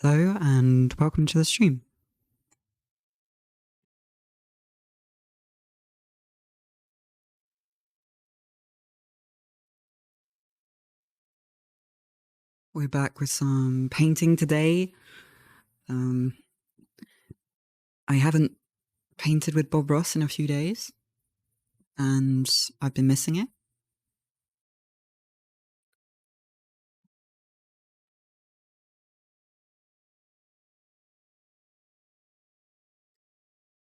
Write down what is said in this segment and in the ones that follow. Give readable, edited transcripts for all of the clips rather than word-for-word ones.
Hello and welcome to the stream. We're back with some painting today. I haven't painted with Bob Ross in a few days, and I've been missing it.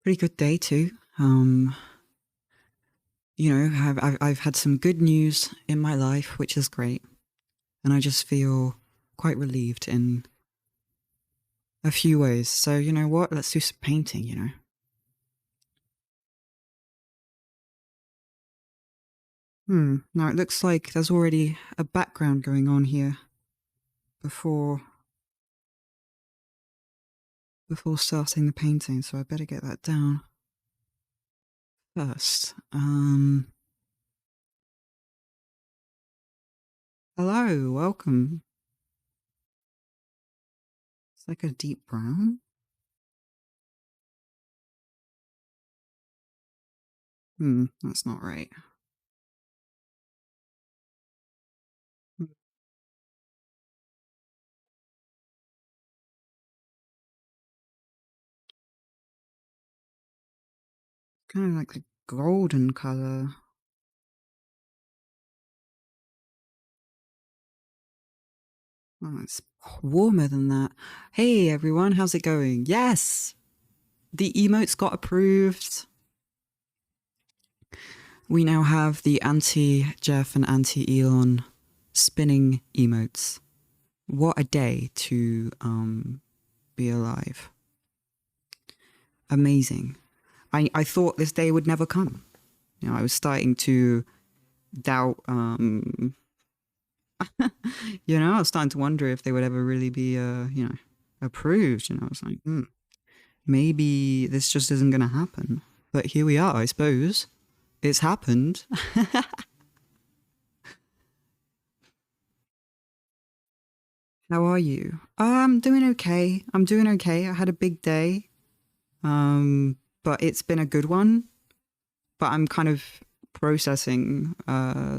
Pretty good day too. I've had some good news in my life, which is great, and I just feel quite relieved in a few ways. So you know what? Let's do some painting. Now it looks like there's already a background going on here before starting the painting, so I better get that down first. Hello, welcome. It's like a deep brown. That's not right. Kind of like the golden color. Oh, it's warmer than that. Hey everyone, how's it going? Yes! The emotes got approved. We now have the anti-Jeff and anti-Elon spinning emotes. What a day to be alive. Amazing. I thought this day would never come. I was starting to doubt I was starting to wonder if they would ever really be approved. I was like, maybe this just isn't gonna happen. But here we are, I suppose. It's happened. How are you? I'm doing okay. I had a big day. But it's been a good one. But I'm kind of processing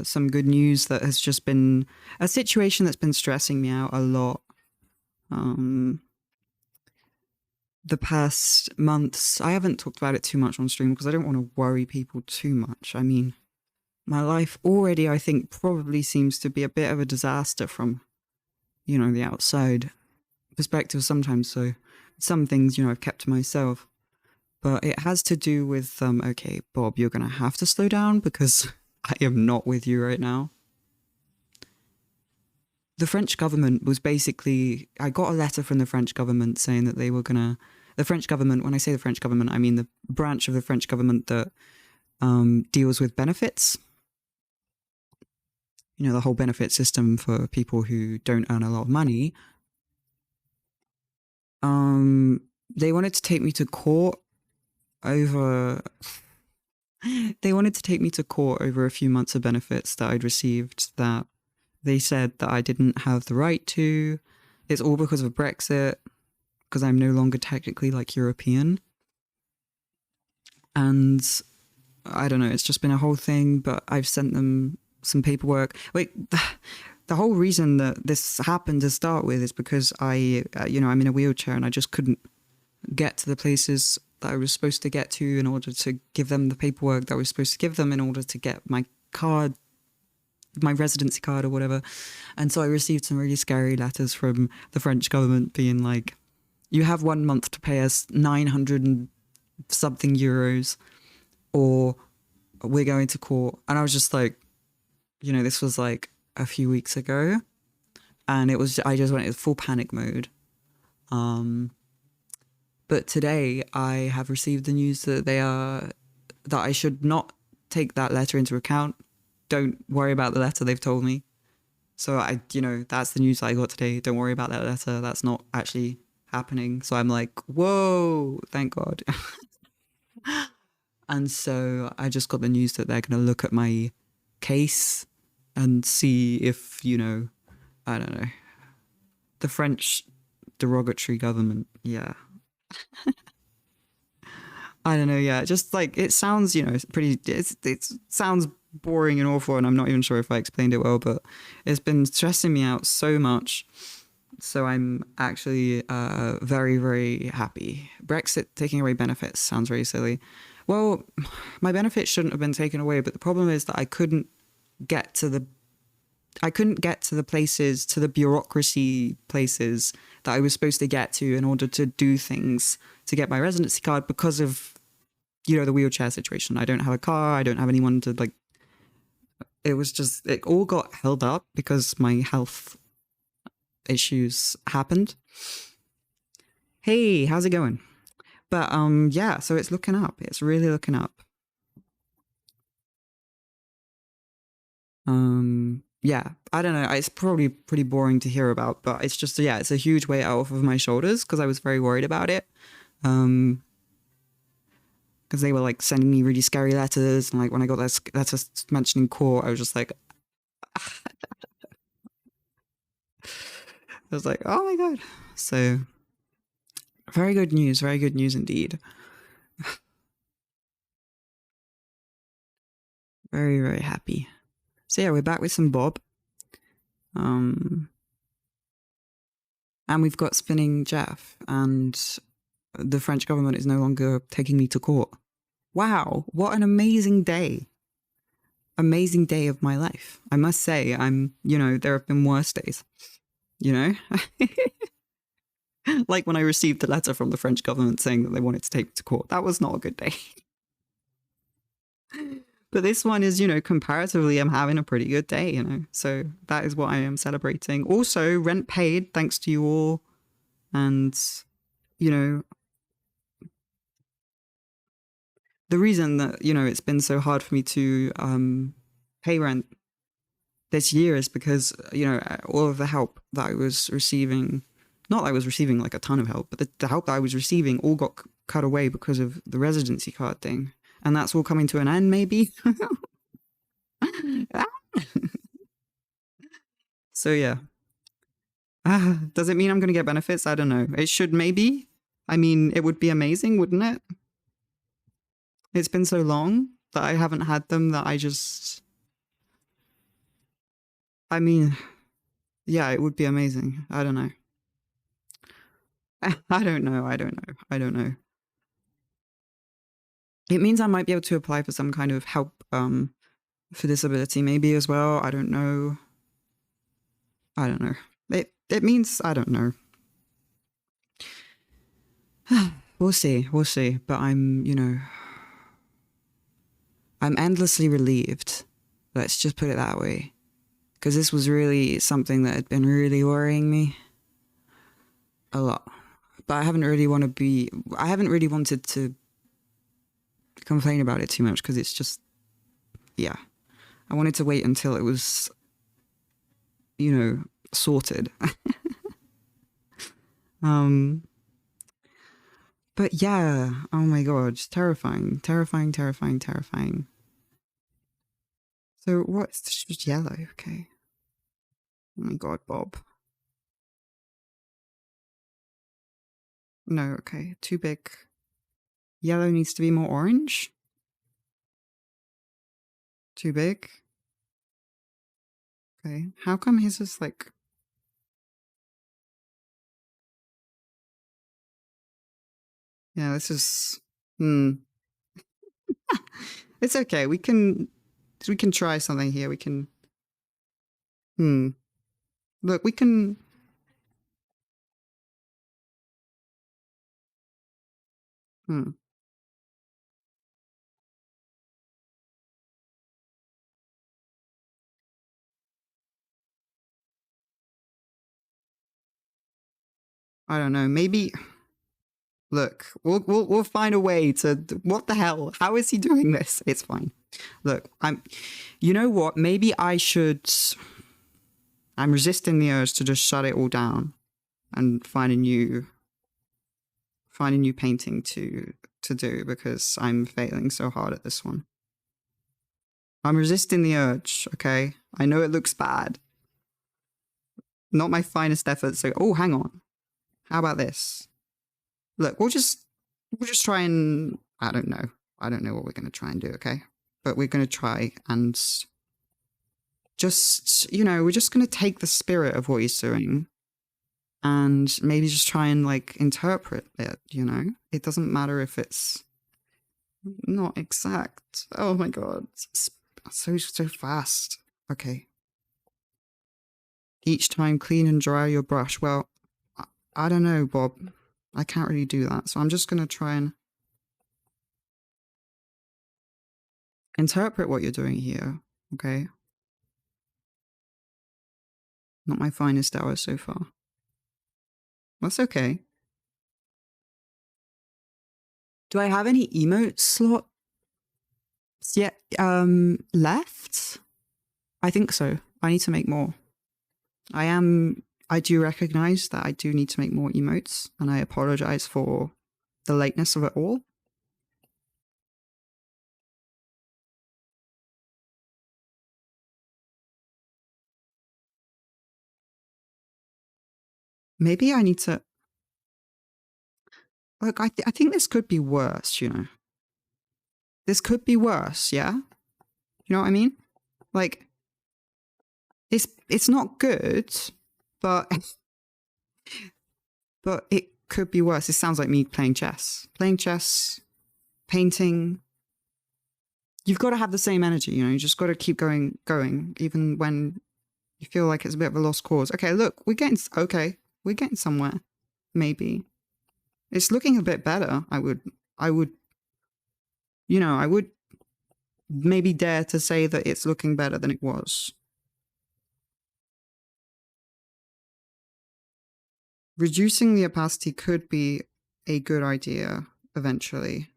some good news that has just been a situation that's been stressing me out a lot. The past months, I haven't talked about it too much on stream because I don't want to worry people too much. I mean, my life already, I think, probably seems to be a bit of a disaster from, the outside perspective sometimes. So some things, I've kept to myself. But it has to do with, okay, Bob, you're going to have to slow down because I am not with you right now. The French government was basically, I got a letter from the French government saying that they were going to, the French government, when I say the French government, I mean the branch of the French government that deals with benefits. The whole benefit system for people who don't earn a lot of money. They wanted to take me to court over a few months of benefits that I'd received that they said that I didn't have the right to. It's all because of Brexit, because I'm no longer technically like European. And I don't know, it's just been a whole thing, but I've sent them some paperwork. Wait, the whole reason that this happened to start with is because I'm in a wheelchair and I just couldn't get to the places that I was supposed to get to in order to give them the paperwork that I was supposed to give them in order to get my card, my residency card or whatever. And so I received some really scary letters from the French government being like, you have 1 month to pay us 900 and something euros or we're going to court. And I was just like, this was like a few weeks ago and I just went into full panic mode. But today I have received the news that that I should not take that letter into account. Don't worry about the letter, they've told me. So that's the news I got today. Don't worry about that letter. That's not actually happening. So I'm like, whoa, thank God. And so I just got the news that they're going to look at my case and see if, I don't know, the French derogatory government. Yeah. I don't know. Yeah. Just like it sounds, it sounds boring and awful. And I'm not even sure if I explained it well, but it's been stressing me out so much. So I'm actually very, very happy. Brexit taking away benefits sounds very silly. Well, my benefits shouldn't have been taken away, but the problem is that get to the I couldn't get to the places, to the bureaucracy places that I was supposed to get to in order to do things to get my residency card because of, the wheelchair situation. I don't have a car. I don't have anyone to like. It was just, it all got held up because my health issues happened. Hey, how's it going? But yeah, so it's looking up. It's really looking up. Yeah, I don't know. It's probably pretty boring to hear about, but it's just, yeah, it's a huge weight off of my shoulders because I was very worried about it. Because they were like sending me really scary letters, and like when I got that letter mentioning court, I was just like, I was like, oh my god. So very good news indeed. Very, very happy. So yeah, we're back with some Bob. And we've got Spinning Jeff, and the French government is no longer taking me to court. Wow, what an amazing day. Amazing day of my life. I must say, there have been worse days, like when I received the letter from the French government saying that they wanted to take me to court. That was not a good day. But this one is, comparatively, I'm having a pretty good day, So that is what I am celebrating. Also, rent paid, thanks to you all. And, the reason that, it's been so hard for me to pay rent this year is because, all of the help that I was receiving, not that I was receiving like a ton of help, but the help that I was receiving all got cut away because of the residency card thing. And that's all coming to an end, maybe. So yeah. Does it mean I'm going to get benefits? I don't know. It should maybe. I mean, it would be amazing, wouldn't it? It's been so long that I haven't had them that I mean, yeah, it would be amazing. I don't know. I don't know. I don't know. It means I might be able to apply for some kind of help for disability maybe as well. I don't know. It means I don't know. We'll see. But I'm endlessly relieved. Let's just put it that way. Because this was really something that had been really worrying me a lot. But I haven't really wanted to complain about it too much because it's just, yeah. I wanted to wait until it was, sorted. But yeah, oh my god, terrifying. So what's just yellow? Okay. Oh my god, Bob. No, okay, too big. Yellow needs to be more orange. Too big. Okay, how come his is like... Yeah, this is... It's okay, we can try something here, we can... Look, we can... I don't know, maybe... Look, we'll find a way to... What the hell? How is he doing this? It's fine. Look, you know what? Maybe I should... I'm resisting the urge to just shut it all down and find a new painting to do because I'm failing so hard at this one. I'm resisting the urge, okay? I know it looks bad. Not my finest effort, so... Oh, hang on. How about this? Look, we'll just try and I don't know what we're gonna try and do, okay? But we're gonna try and just we're just gonna take the spirit of what he's doing and maybe just try and like interpret it, It doesn't matter if it's not exact. Oh my god. So fast. Okay. Each time clean and dry your brush. Well, I don't know, Bob. I can't really do that. So I'm just going to try and interpret what you're doing here. Okay. Not my finest hour so far. That's okay. Do I have any emote slots yet left? I think so. I need to make more. I do recognize that I do need to make more emotes, and I apologize for the lateness of it all. Maybe I need to... Look, I think this could be worse, This could be worse, yeah? You know what I mean? Like, it's not good, but but it could be worse. It sounds like me playing chess. Playing chess, painting. You've got to have the same energy, You just got to keep going, even when you feel like it's a bit of a lost cause. Okay, look, we're getting somewhere. Maybe it's looking a bit better. I would, I would maybe dare to say that it's looking better than it was. Reducing the opacity could be a good idea eventually.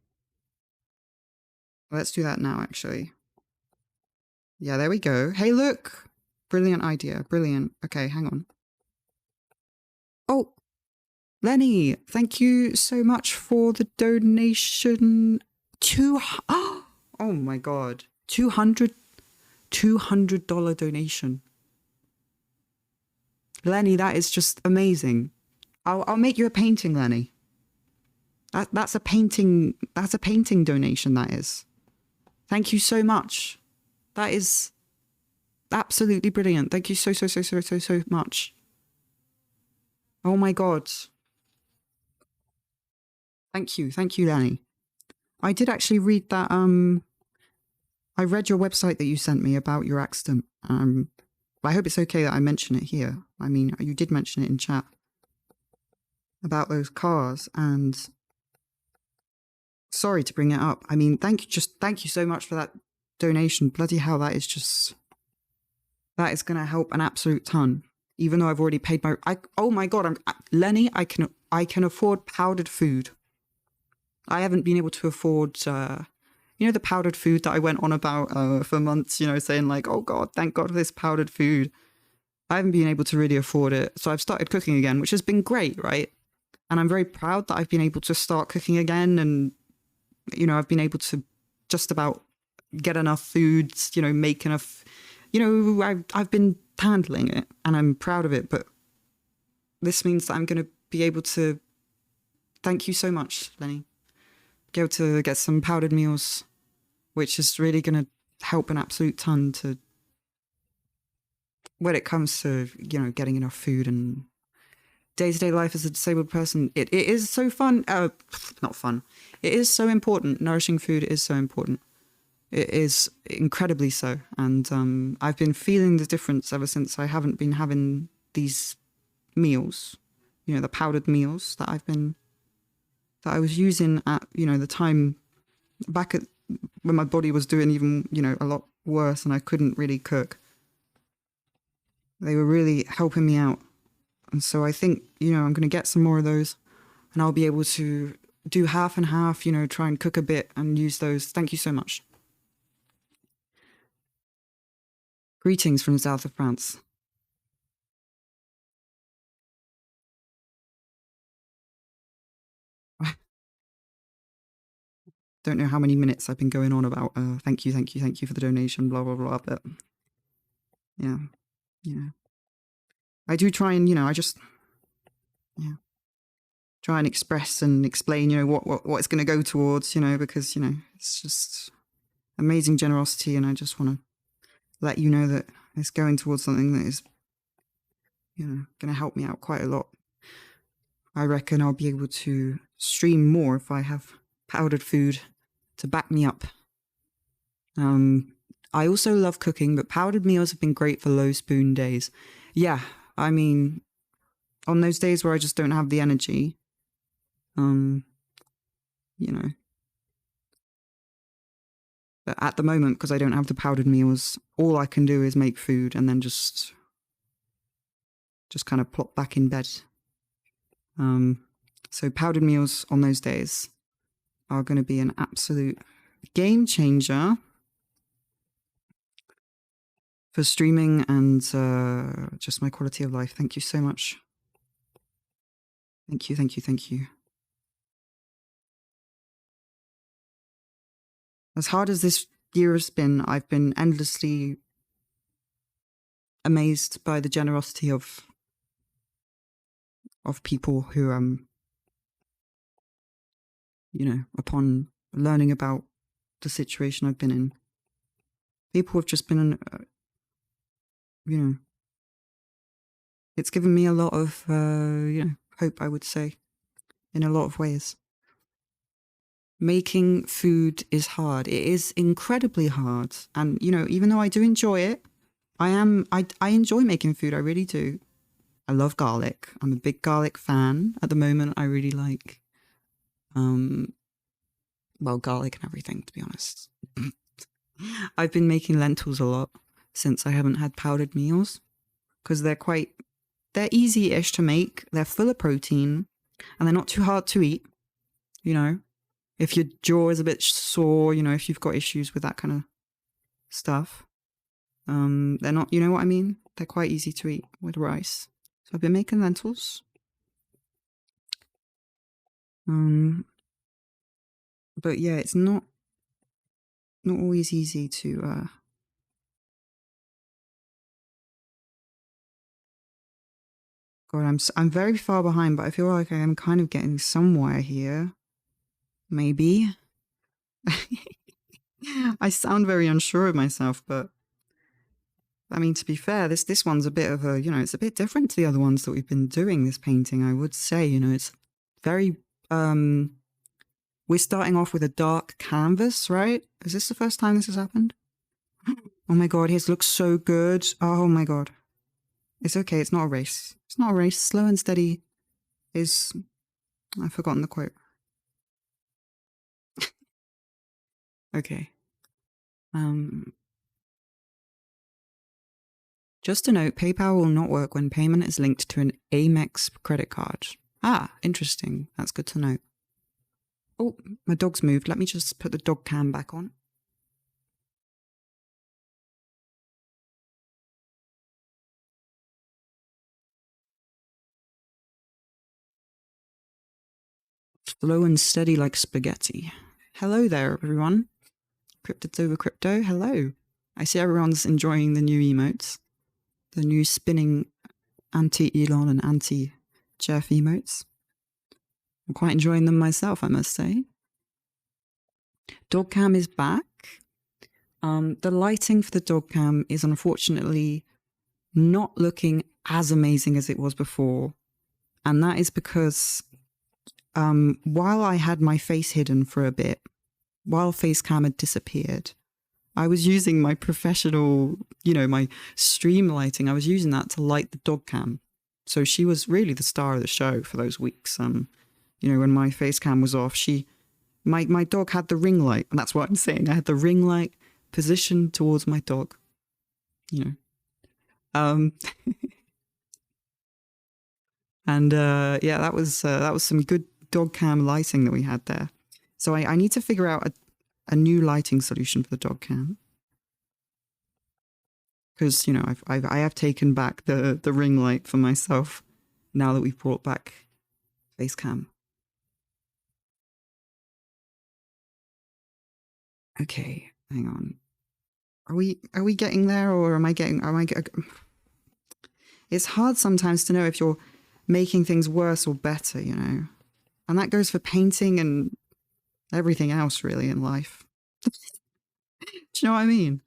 Let's do that now, actually. Yeah, there we go. Hey, look! Brilliant idea. Brilliant. Okay, hang on. Oh! Lenny, thank you so much for the donation. Oh my god. $200 donation. Lenny, that is just amazing. I'll make you a painting, Lenny. That's a painting donation, that is. Thank you so much. That is absolutely brilliant. Thank you so much. Oh my god. Thank you, Lenny. I did actually read that, I read your website that you sent me about your accident. I hope it's okay that I mention it here. I mean, you did mention it in chat about those cars, and sorry to bring it up. I mean, thank you so much for that donation. Bloody hell, that is going to help an absolute ton. Even though I've already paid oh my god, Lenny, I can afford powdered food. I haven't been able to afford, the powdered food that I went on about for months, saying like, oh god, thank god for this powdered food. I haven't been able to really afford it. So I've started cooking again, which has been great, right? And I'm very proud that I've been able to start cooking again. And, I've been able to just about get enough foods, make enough, I've been handling it and I'm proud of it. But this means that I'm going to be able to, thank you so much, Lenny. Be able to get some powdered meals, which is really going to help an absolute ton to, when it comes to, getting enough food and day-to-day life as a disabled person. It is so fun. Not fun. It is so important. Nourishing food is so important. It is incredibly so. And I've been feeling the difference ever since I haven't been having these meals, the powdered meals that I was using at, the time back at when my body was doing even, a lot worse and I couldn't really cook. They were really helping me out. And so I think, I'm going to get some more of those and I'll be able to do half and half, try and cook a bit and use those. Thank you so much. Greetings from the south of France. Don't know how many minutes I've been going on about thank you for the donation, blah, blah, blah. But yeah. I do try and, yeah. try and express and explain, what it's going to go towards, because, it's just amazing generosity. And I just want to let you know that it's going towards something that is, going to help me out quite a lot. I reckon I'll be able to stream more if I have powdered food to back me up. I also love cooking, but powdered meals have been great for low spoon days. Yeah, I mean, on those days where I just don't have the energy, but at the moment, because I don't have the powdered meals, all I can do is make food and then just kind of plop back in bed. So powdered meals on those days are going to be an absolute game changer for streaming and just my quality of life. Thank you so much. Thank you. As hard as this year has been, I've been endlessly amazed by the generosity of people who, upon learning about the situation I've been in, people have just been, it's given me a lot of, hope, I would say, in a lot of ways. Making food is hard. It is incredibly hard. And, even though I do enjoy it, I enjoy making food. I really do. I love garlic. I'm a big garlic fan. At the moment, I really like, garlic and everything, to be honest. I've been making lentils a lot since I haven't had powdered meals because they're easy-ish to make. They're full of protein and they're not too hard to eat. If your jaw is a bit sore, if you've got issues with that kind of stuff, they're not, you know what I mean? They're quite easy to eat with rice. So I've been making lentils. But yeah, it's not always easy to, God, I'm very far behind, but I feel like I am kind of getting somewhere here. Maybe. I sound very unsure of myself, but I mean, to be fair, this one's a bit of a, it's a bit different to the other ones that we've been doing, this painting, I would say. It's very, we're starting off with a dark canvas, right? Is this the first time this has happened? Oh my God, his looks so good. Oh my God. It's okay, it's not a race. It's not a race. Slow and steady is, I've forgotten the quote. Okay. Just a note, PayPal will not work when payment is linked to an Amex credit card. Ah, interesting. That's good to know. Oh, my dog's moved. Let me just put the dog cam back on. Slow and steady like spaghetti. Hello there, everyone. Cryptids over crypto. Hello. I see everyone's enjoying the new emotes. The new spinning anti-Elon and anti-Jeff emotes. I'm quite enjoying them myself, I must say. Dog cam is back. The lighting for the dog cam is unfortunately not looking as amazing as it was before. And that is because while I had my face hidden for a bit, while face cam had disappeared, I was using my professional, my stream lighting. I was using that to light the dog cam. So she was really the star of the show for those weeks. When my face cam was off, my dog had the ring light. And that's what I'm saying. I had the ring light positioned towards my dog, and yeah, that was some good dog cam lighting that we had there. So I need to figure out a new lighting solution for the dog cam. Because, I have taken back the ring light for myself now that we've brought back face cam. Okay, hang on. Are we getting there, or am I getting? It's hard sometimes to know if you're making things worse or better, And that goes for painting and everything else, really, in life. Do you know what I mean?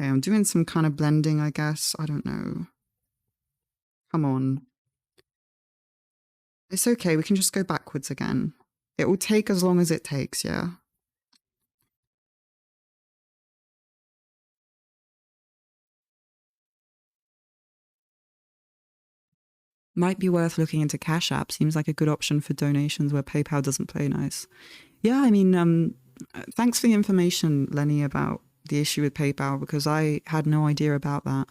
Okay, I'm doing some kind of blending, I guess. I don't know. Come on. It's okay. We can just go backwards again. It will take as long as it takes, yeah? Might be worth looking into Cash App. Seems like a good option for donations where PayPal doesn't play nice. Yeah, I mean, thanks for the information, Lenny, about the issue with PayPal, because I had no idea about that.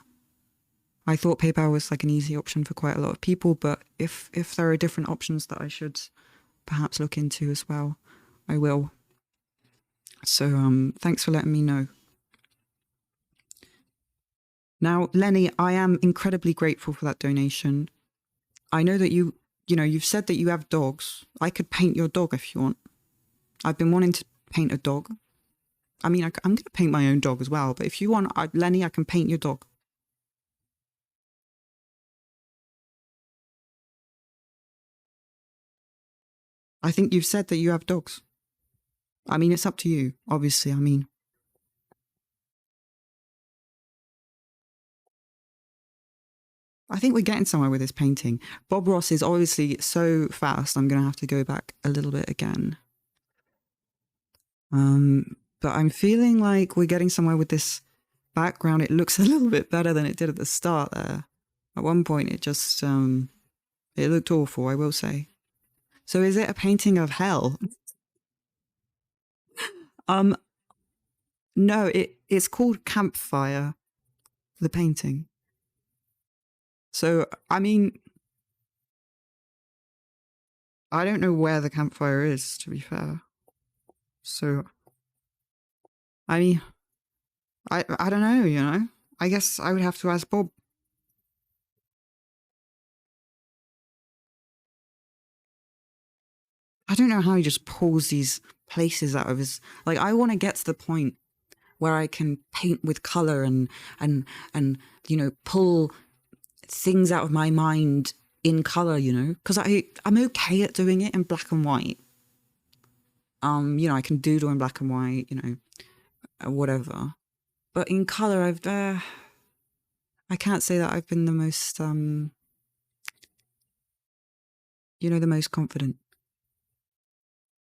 I thought PayPal was like an easy option for quite a lot of people, but if there are different options that I should perhaps look into as well, I will. So thanks for letting me know. Now, Lenny, I am incredibly grateful for that donation. I know that you've said that you have dogs. I could paint your dog if you want. I've been wanting to paint a dog. I mean, I'm going to paint my own dog as well, but if you want, Lenny, I can paint your dog. I think you've said that you have dogs. I mean, it's up to you, obviously. I mean, I think we're getting somewhere with this painting. Bob Ross is obviously so fast, I'm going to have to go back a little bit again. But I'm feeling like we're getting somewhere with this background. It looks a little bit better than it did at the start there. At one point, it just, it looked awful, I will say. So is it a painting of hell? Um, no, it's called Campfire, the painting. So, I mean, I don't know where the campfire is, to be fair. So, I mean, I don't know, you know? I guess I would have to ask Bob. I don't know how he just pulls these places out of his... Like, I want to get to the point where I can paint with color and you know, pull things out of my mind in color, you know? Because I'm okay at doing it in black and white. You know, I can doodle in black and white, you know, whatever. But in color, I can't say that I've been the most, you know, the most confident.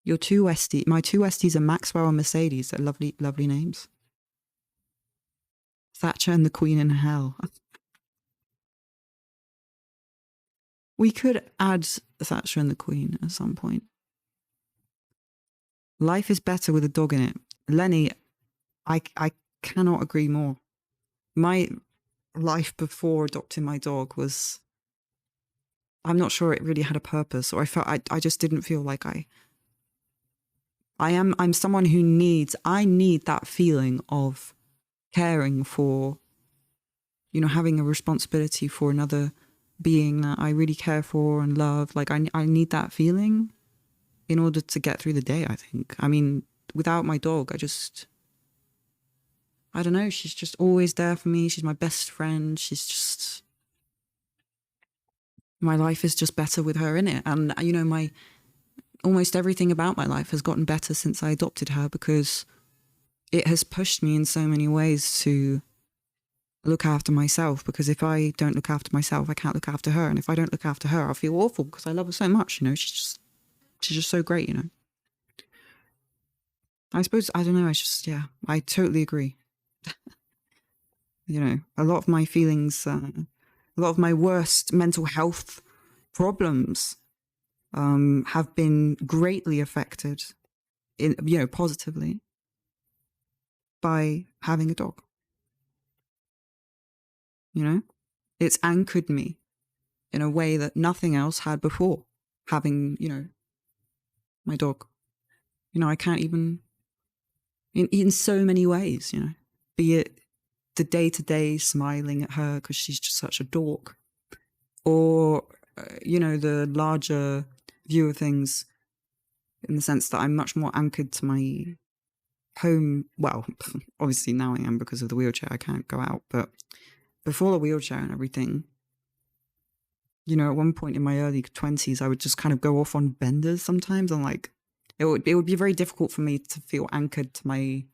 My two Westies are Maxwell and Mercedes. They're lovely, lovely names. Thatcher and the Queen in Hell. We could add Thatcher and the Queen at some point. Life is better with a dog in it. Lenny, I cannot agree more. My life before adopting my dog was... I'm not sure it really had a purpose, or I just didn't feel like I'm someone who I need that feeling of caring for, you know, having a responsibility for another being that I really care for and love. Like I need that feeling in order to get through the day, I think. I mean, without my dog, I don't know, she's just always there for me. She's my best friend. My life is just better with her in it. And, you know, almost everything about my life has gotten better since I adopted her, because it has pushed me in so many ways to look after myself, because if I don't look after myself, I can't look after her. And if I don't look after her, I feel awful because I love her so much, you know. She's just so great, you know. I suppose, I don't know, yeah, I totally agree. You know, a lot of my feelings, a lot of my worst mental health problems have been greatly affected, you know, positively by having a dog. You know, it's anchored me in a way that nothing else had before, having, you know, my dog. You know, I can't even, in so many ways, you know, be it the day-to-day smiling at her because she's just such a dork, or, you know, the larger view of things in the sense that I'm much more anchored to my home. Well, obviously now I am because of the wheelchair. I can't go out, but before the wheelchair and everything, at one point in my early 20s, I would just kind of go off on benders sometimes, and like it would be very difficult for me to feel anchored to my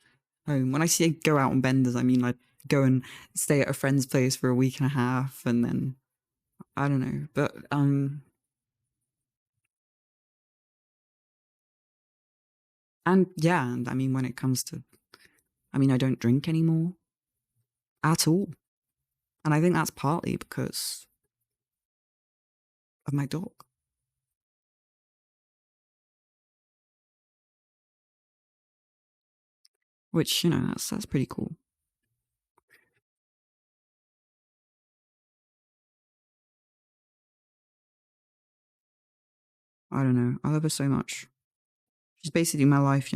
home. When I say go out on benders, I mean like go and stay at a friend's place for a week and a half, and then I don't know, but and yeah, and I mean when it comes to, I mean I don't drink anymore at all, and I think that's partly because of my dog. Which that's pretty cool. I don't know. I love her so much. She's basically my life.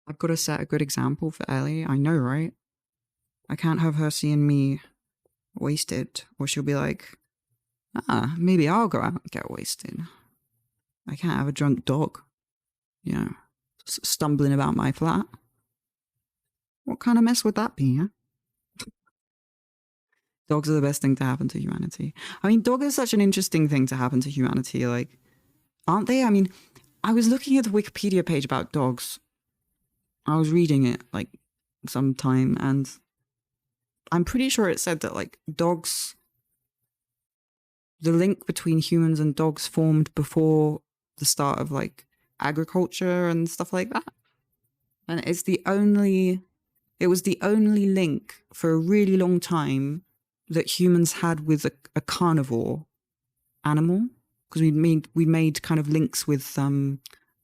I've got to set a good example for Ellie. I know, right? I can't have her seeing me wasted, or she'll be like, maybe I'll go out and get wasted. I can't have a drunk dog, stumbling about my flat. What kind of mess would that be, huh? Dogs are the best thing to happen to humanity. I mean, dog is such an interesting thing to happen to humanity, like, aren't they? I mean, I was looking at the Wikipedia page about dogs. I was reading it, like, sometime, and I'm pretty sure it said that, like, dogs, the link between humans and dogs formed before the start of, like, agriculture and stuff like that. And it was the only link for a really long time that humans had with a carnivore animal, because we made kind of links with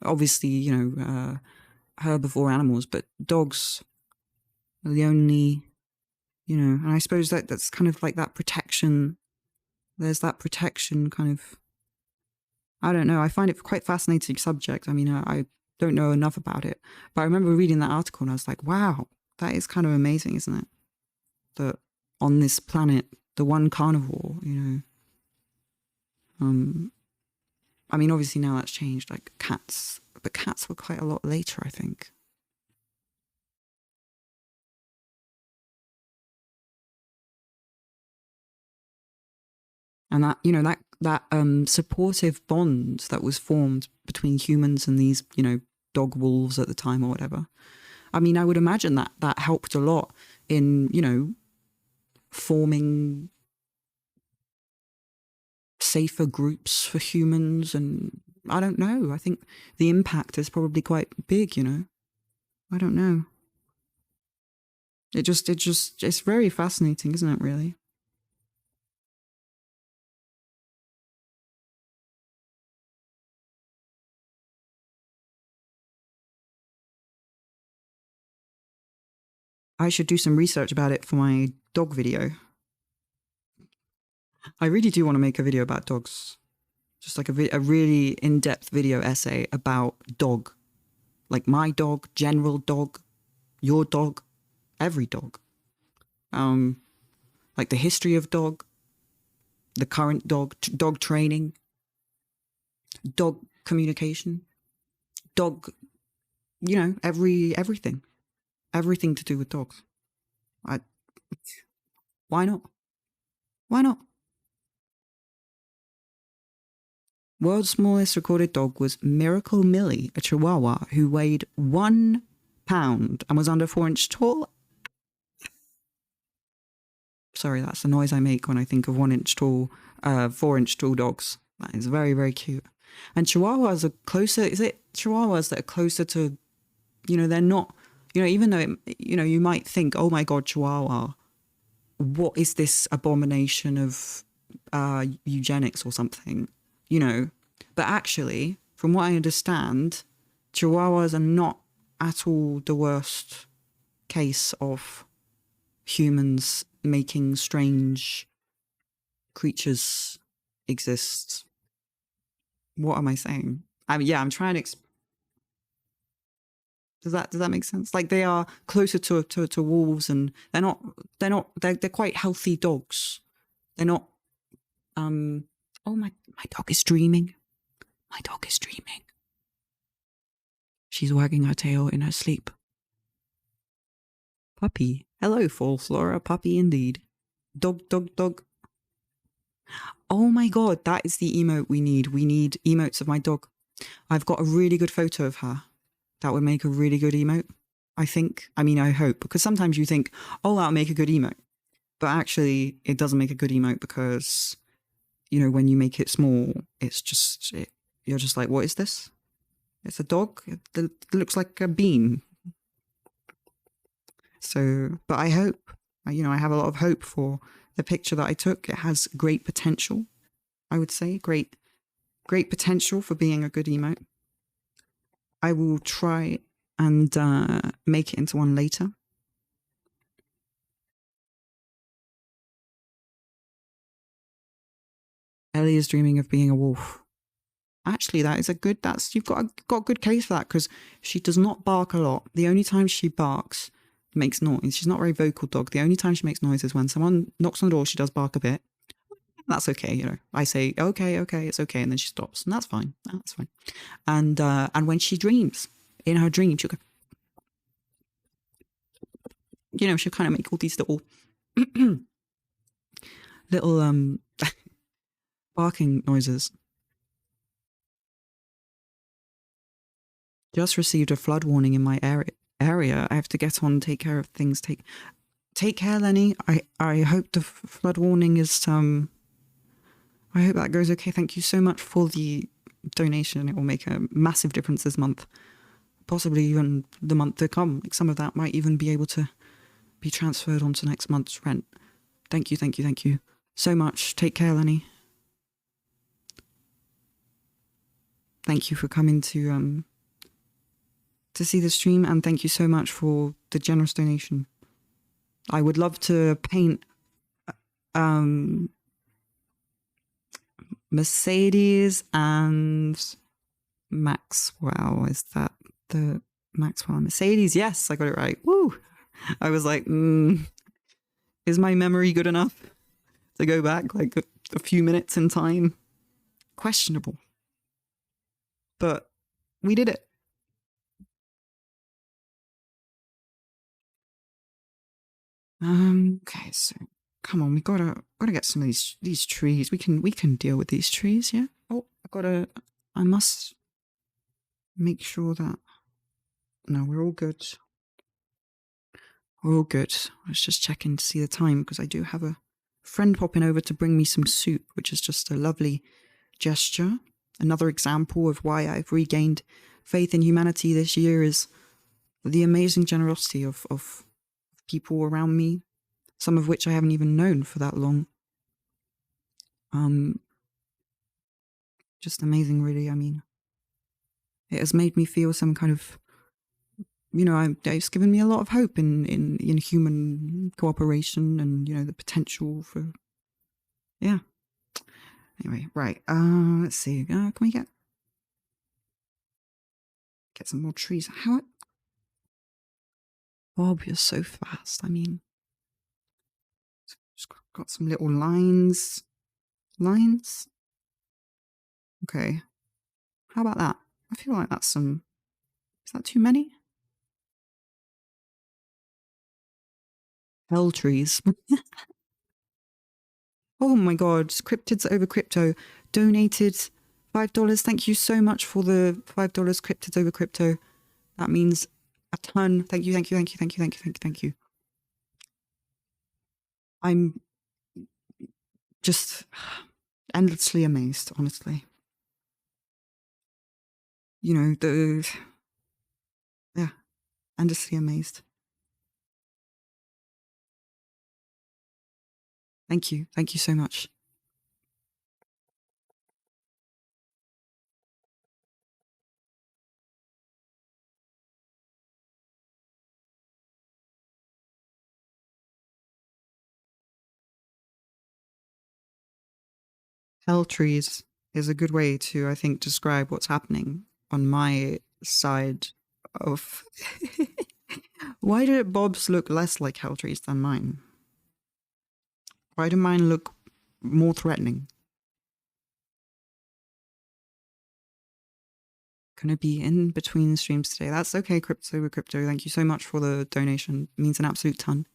obviously herbivore animals, but dogs are the only, and I suppose that's kind of like that protection. There's that protection kind of, I don't know, I find it quite fascinating subject. I mean, I don't know enough about it, but I remember reading that article and I was like, wow, that is kind of amazing, isn't it? That on this planet, the one carnivore, I mean, obviously now that's changed, like cats, but cats were quite a lot later, I think. And that, that supportive bond that was formed between humans and these, dog wolves at the time or whatever. I mean, I would imagine that that helped a lot in, forming safer groups for humans. And I don't know. I think the impact is probably quite big. I don't know. It's very fascinating, isn't it, really? I should do some research about it for my dog video. I really do want to make a video about dogs. Just like a really in-depth video essay about dog. Like my dog, general dog, your dog, every dog. Like the history of dog, the current dog, dog training, dog communication, dog, everything to do with dogs. I, why not? Why not? World's smallest recorded dog was Miracle Millie, a Chihuahua who weighed 1 pound and was under 4 inch tall. Sorry, that's the noise I make when I think of 1 inch tall, 4 inch tall dogs. That is very, very cute. And Chihuahuas are closer, is it Chihuahuas that are closer to, they're not, even though, you might think, oh my God, Chihuahua, what is this abomination of eugenics or something, But actually, from what I understand, Chihuahuas are not at all the worst case of humans making strange creatures exist. What am I saying? I mean, yeah, I'm trying to. Does that make sense? Like they are closer to wolves, and they're quite healthy dogs. They're not. Oh, my dog is dreaming. My dog is dreaming. She's wagging her tail in her sleep. Puppy. Hello, Fall Flora. Puppy indeed. Dog, dog, dog. Oh my god, that is the emote we need. We need emotes of my dog. I've got a really good photo of her. That would make a really good emote, I think. I mean, I hope. Because sometimes you think, oh, that'll make a good emote. But actually, it doesn't make a good emote because, you know, when you make it small, it's just, you're just like, what is this? It's a dog. It looks like a bean. So, but I hope, you know, I have a lot of hope for the picture that I took. It has great potential, I would say. Great potential for being a good emote. I will try and make it into one later. Ellie is dreaming of being a wolf. Actually, that is you've got a good case for that because she does not bark a lot. The only time she barks, makes noise. She's not a very vocal dog. The only time she makes noise is when someone knocks on the door. She does bark a bit. That's okay, you know. I say, okay, it's okay, and then she stops, and that's fine. That's fine. And when she dreams, in her dream, she'll go, you know, she'll kind of make all these little barking noises. Just received a flood warning in my area. I have to get on and take care of things. Take care, Lenny. I hope the flood warning is I hope that goes okay. Thank you so much for the donation. It will make a massive difference this month. Possibly even the month to come. Like some of that might even be able to be transferred onto next month's rent. Thank you so much. Take care, Lenny. Thank you for coming to see the stream, and thank you so much for the generous donation. I would love to paint Mercedes and Maxwell. Is that the Maxwell and Mercedes? Yes, I got it right. Woo! I was like, is my memory good enough to go back like a few minutes in time? Questionable. But we did it. Okay, so come on, we gotta get some of these trees. We can deal with these trees, yeah? Oh, I must make sure that no, we're all good. We're all good. Let's just check in to see the time because I do have a friend popping over to bring me some soup, which is just a lovely gesture. Another example of why I've regained faith in humanity this year is the amazing generosity of people around me, some of which I haven't even known for that long. Just amazing, really. I mean, it has made me feel some kind of, you know, it's given me a lot of hope in human cooperation and, you know, the potential for, yeah. Anyway, right. Let's see. Can we get some more trees? How? Bob, you're so fast. I mean, just got some little lines. Lines? Okay. How about that? I feel like that's some... Is that too many? Hell trees. Oh my god, Cryptids Over Crypto donated $5. Thank you so much for the $5 Cryptids Over Crypto. That means a ton. Thank you. I'm just endlessly amazed, honestly. You know, yeah, endlessly amazed. Thank you so much. Hell trees is a good way to, I think, describe what's happening on my side of... Why do Bob's look less like hell trees than mine? Why do mine look more threatening? gonna be in between streams today. That's okay, Crypto. Thank you so much for the donation. It means an absolute ton.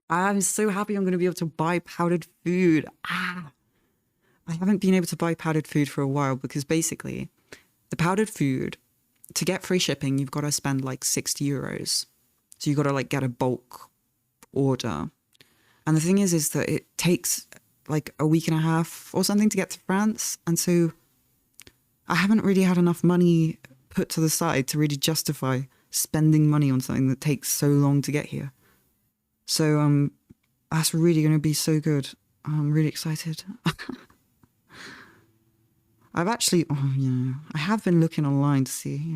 I'm so happy I'm gonna be able to buy powdered food. I haven't been able to buy powdered food for a while because basically the powdered food, to get free shipping, you've got to spend like 60 euros. So you've got to like get a bulk order. And the thing is that it takes like a week and a half or something to get to France. And so I haven't really had enough money put to the side to really justify spending money on something that takes so long to get here. So that's really going to be so good. I'm really excited. I've actually, I have been looking online to see,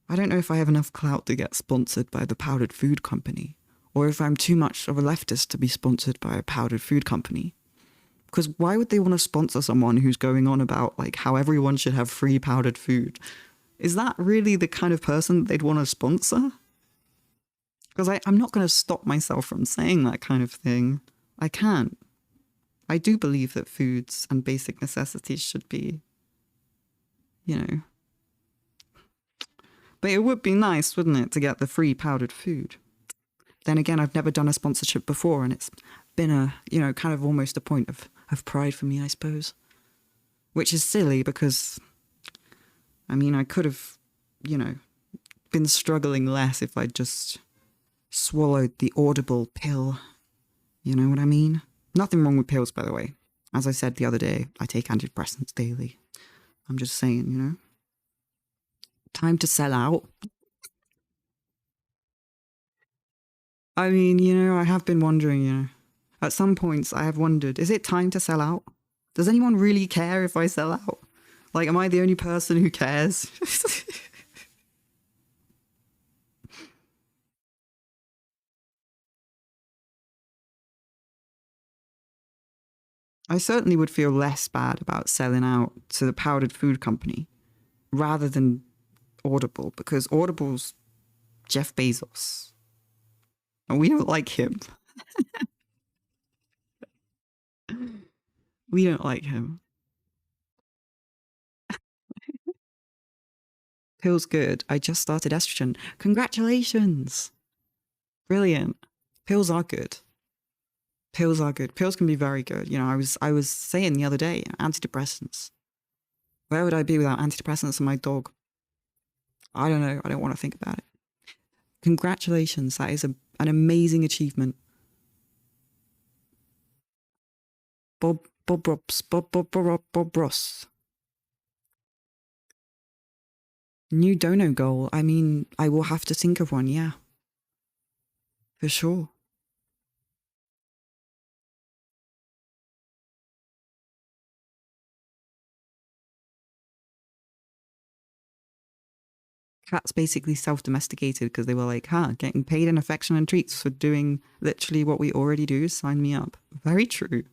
I don't know if I have enough clout to get sponsored by the powdered food company, or if I'm too much of a leftist to be sponsored by a powdered food company. Because why would they want to sponsor someone who's going on about like how everyone should have free powdered food? Is that really the kind of person they'd want to sponsor? Because I'm not going to stop myself from saying that kind of thing. I can't. I do believe that foods and basic necessities should be, But it would be nice, wouldn't it, to get the free powdered food? Then again, I've never done a sponsorship before, and it's been a, kind of almost a point of pride for me, I suppose. Which is silly because, I could have, been struggling less if I'd just swallowed the audible pill. You know what I mean? Nothing wrong with pills, by the way. As I said the other day, I take antidepressants daily. I'm just saying, Time to sell out. I have been wondering, At some points, I have wondered, is it time to sell out? Does anyone really care if I sell out? Like, am I the only person who cares? I certainly would feel less bad about selling out to the powdered food company rather than Audible, because Audible's Jeff Bezos. And we don't like him. We don't like him. Feels good. I just started estrogen. Congratulations. Brilliant. Pills are good. Pills are good. Pills can be very good. I was saying the other day, antidepressants. Where would I be without antidepressants and my dog? I don't know. I don't want to think about it. Congratulations. That is an amazing achievement. Bob Ross. New dono goal. I will have to think of one, yeah. For sure. Cats basically self-domesticated because they were like, getting paid in affection and treats for doing literally what we already do. Sign me up. Very true.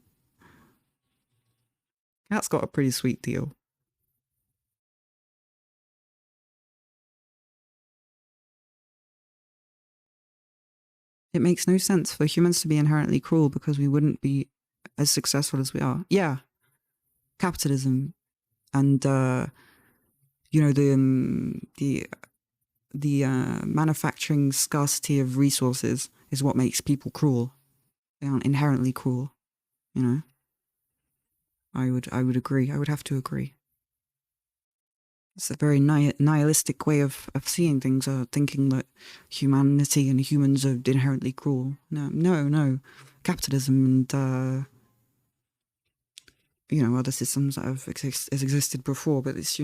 Cat's got a pretty sweet deal. It makes no sense for humans to be inherently cruel because we wouldn't be as successful as we are. Yeah. Capitalism and, the manufacturing scarcity of resources is what makes people cruel. They aren't inherently cruel, I would agree. I would have to agree. It's a very nihilistic way of seeing things, thinking that humanity and humans are inherently cruel. No. Capitalism and, other systems that have existed before, but it's,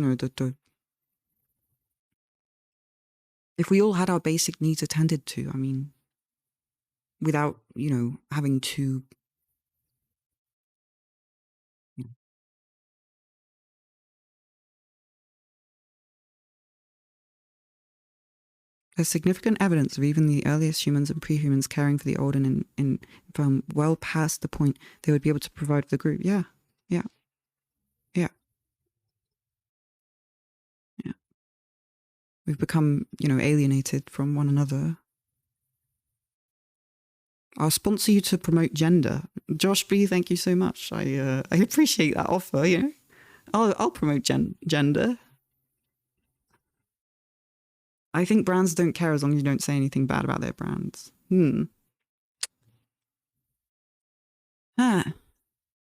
if we all had our basic needs attended to, without, having to, There's significant evidence of even the earliest humans and pre-humans caring for the old and from well past the point they would be able to provide for the group. Yeah. We've become, alienated from one another. I'll sponsor you to promote gender. Josh B, thank you so much. I appreciate that offer, I'll promote gender. I think brands don't care as long as you don't say anything bad about their brands. Ah.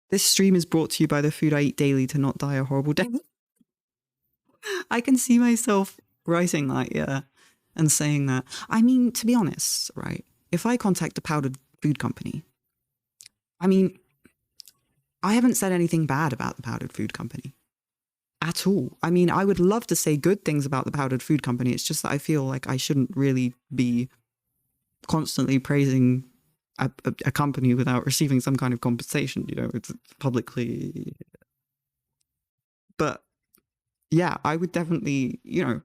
This stream is brought to you by the food I eat daily to not die a horrible death. I can see myself writing that, yeah, and saying that. I mean, to be honest, right? If I contact a powdered food company, I mean, I haven't said anything bad about the powdered food company at all. I mean, I would love to say good things about the powdered food company. It's just that I feel like I shouldn't really be constantly praising a company without receiving some kind of compensation. You know, it's publicly. But yeah, I would definitely, you know,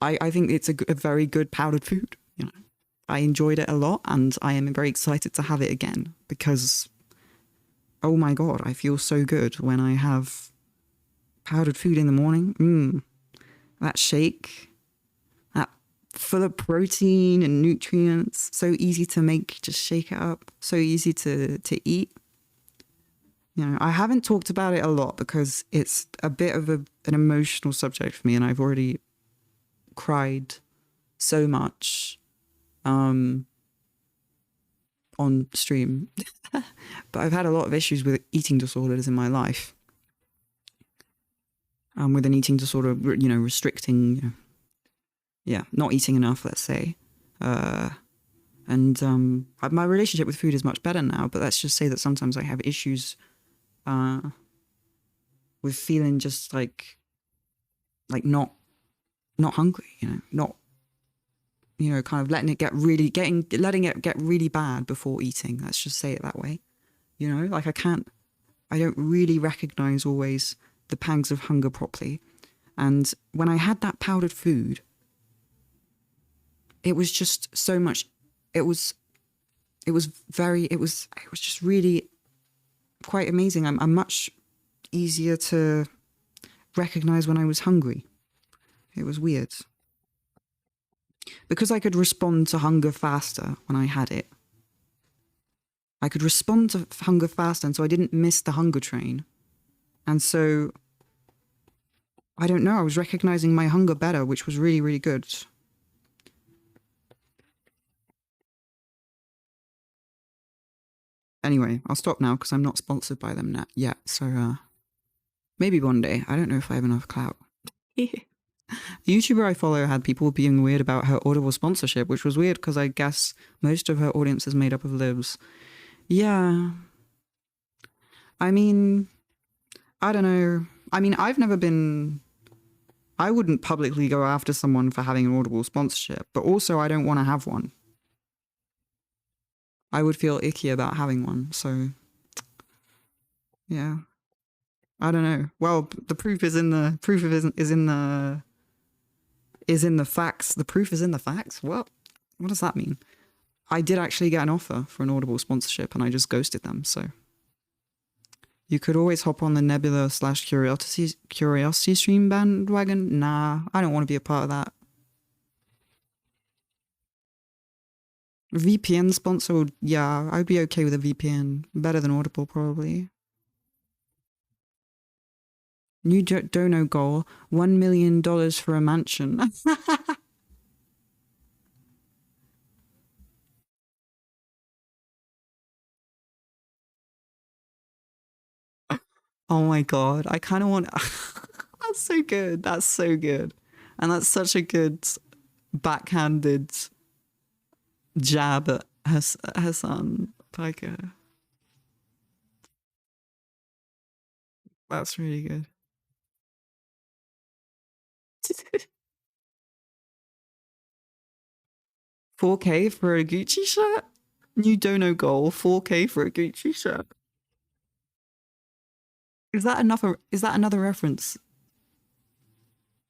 I think it's a very good powdered food. You know, I enjoyed it a lot, and I am very excited to have it again because, oh my god, I feel so good when I have powdered food in the morning. That shake, that full of protein and nutrients, so easy to make. Just shake it up, so easy to eat. You know, I haven't talked about it a lot because it's a bit of an emotional subject for me, and I've already cried so much on stream. But I've had a lot of issues with eating disorders in my life. With an eating disorder, you know, restricting, yeah, not eating enough, let's say. And my relationship with food is much better now, but let's just say that sometimes I have issues with feeling just like not hungry, you know, not, you know, kind of letting it get really bad before eating. Let's just say it that way. You know, like I don't really recognize always the pangs of hunger properly. And when I had that powdered food, it was just so much, it was just really quite amazing. I'm much easier to recognize when I was hungry. It was weird. Because I could respond to hunger faster when I had it. I could respond to hunger faster, and so I didn't miss the hunger train. And so, I don't know, I was recognizing my hunger better, which was really, really good. Anyway, I'll stop now because I'm not sponsored by them yet. So, maybe one day. I don't know if I have enough clout. The YouTuber I follow had people being weird about her Audible sponsorship, which was weird because I guess most of her audience is made up of libs. Yeah. I mean, I don't know. I mean, I wouldn't publicly go after someone for having an Audible sponsorship, but also I don't want to have one. I would feel icky about having one, so yeah. I don't know. Well, the proof is in the facts. The proof is in the facts. What does that mean? I did actually get an offer for an Audible sponsorship, and I just ghosted them. So you could always hop on the Nebula / Curiosity stream bandwagon. Nah, I don't want to be a part of that. VPN sponsored, yeah, I'd be okay with a VPN. Better than Audible, probably. New dono goal, $1 million for a mansion. Oh my god, I kind of want... That's so good. That's so good. And that's such a good backhanded jab at Hassan Piker. That's really good. 4K for a Gucci shirt? New dono goal, 4K for a Gucci shirt. Is that another reference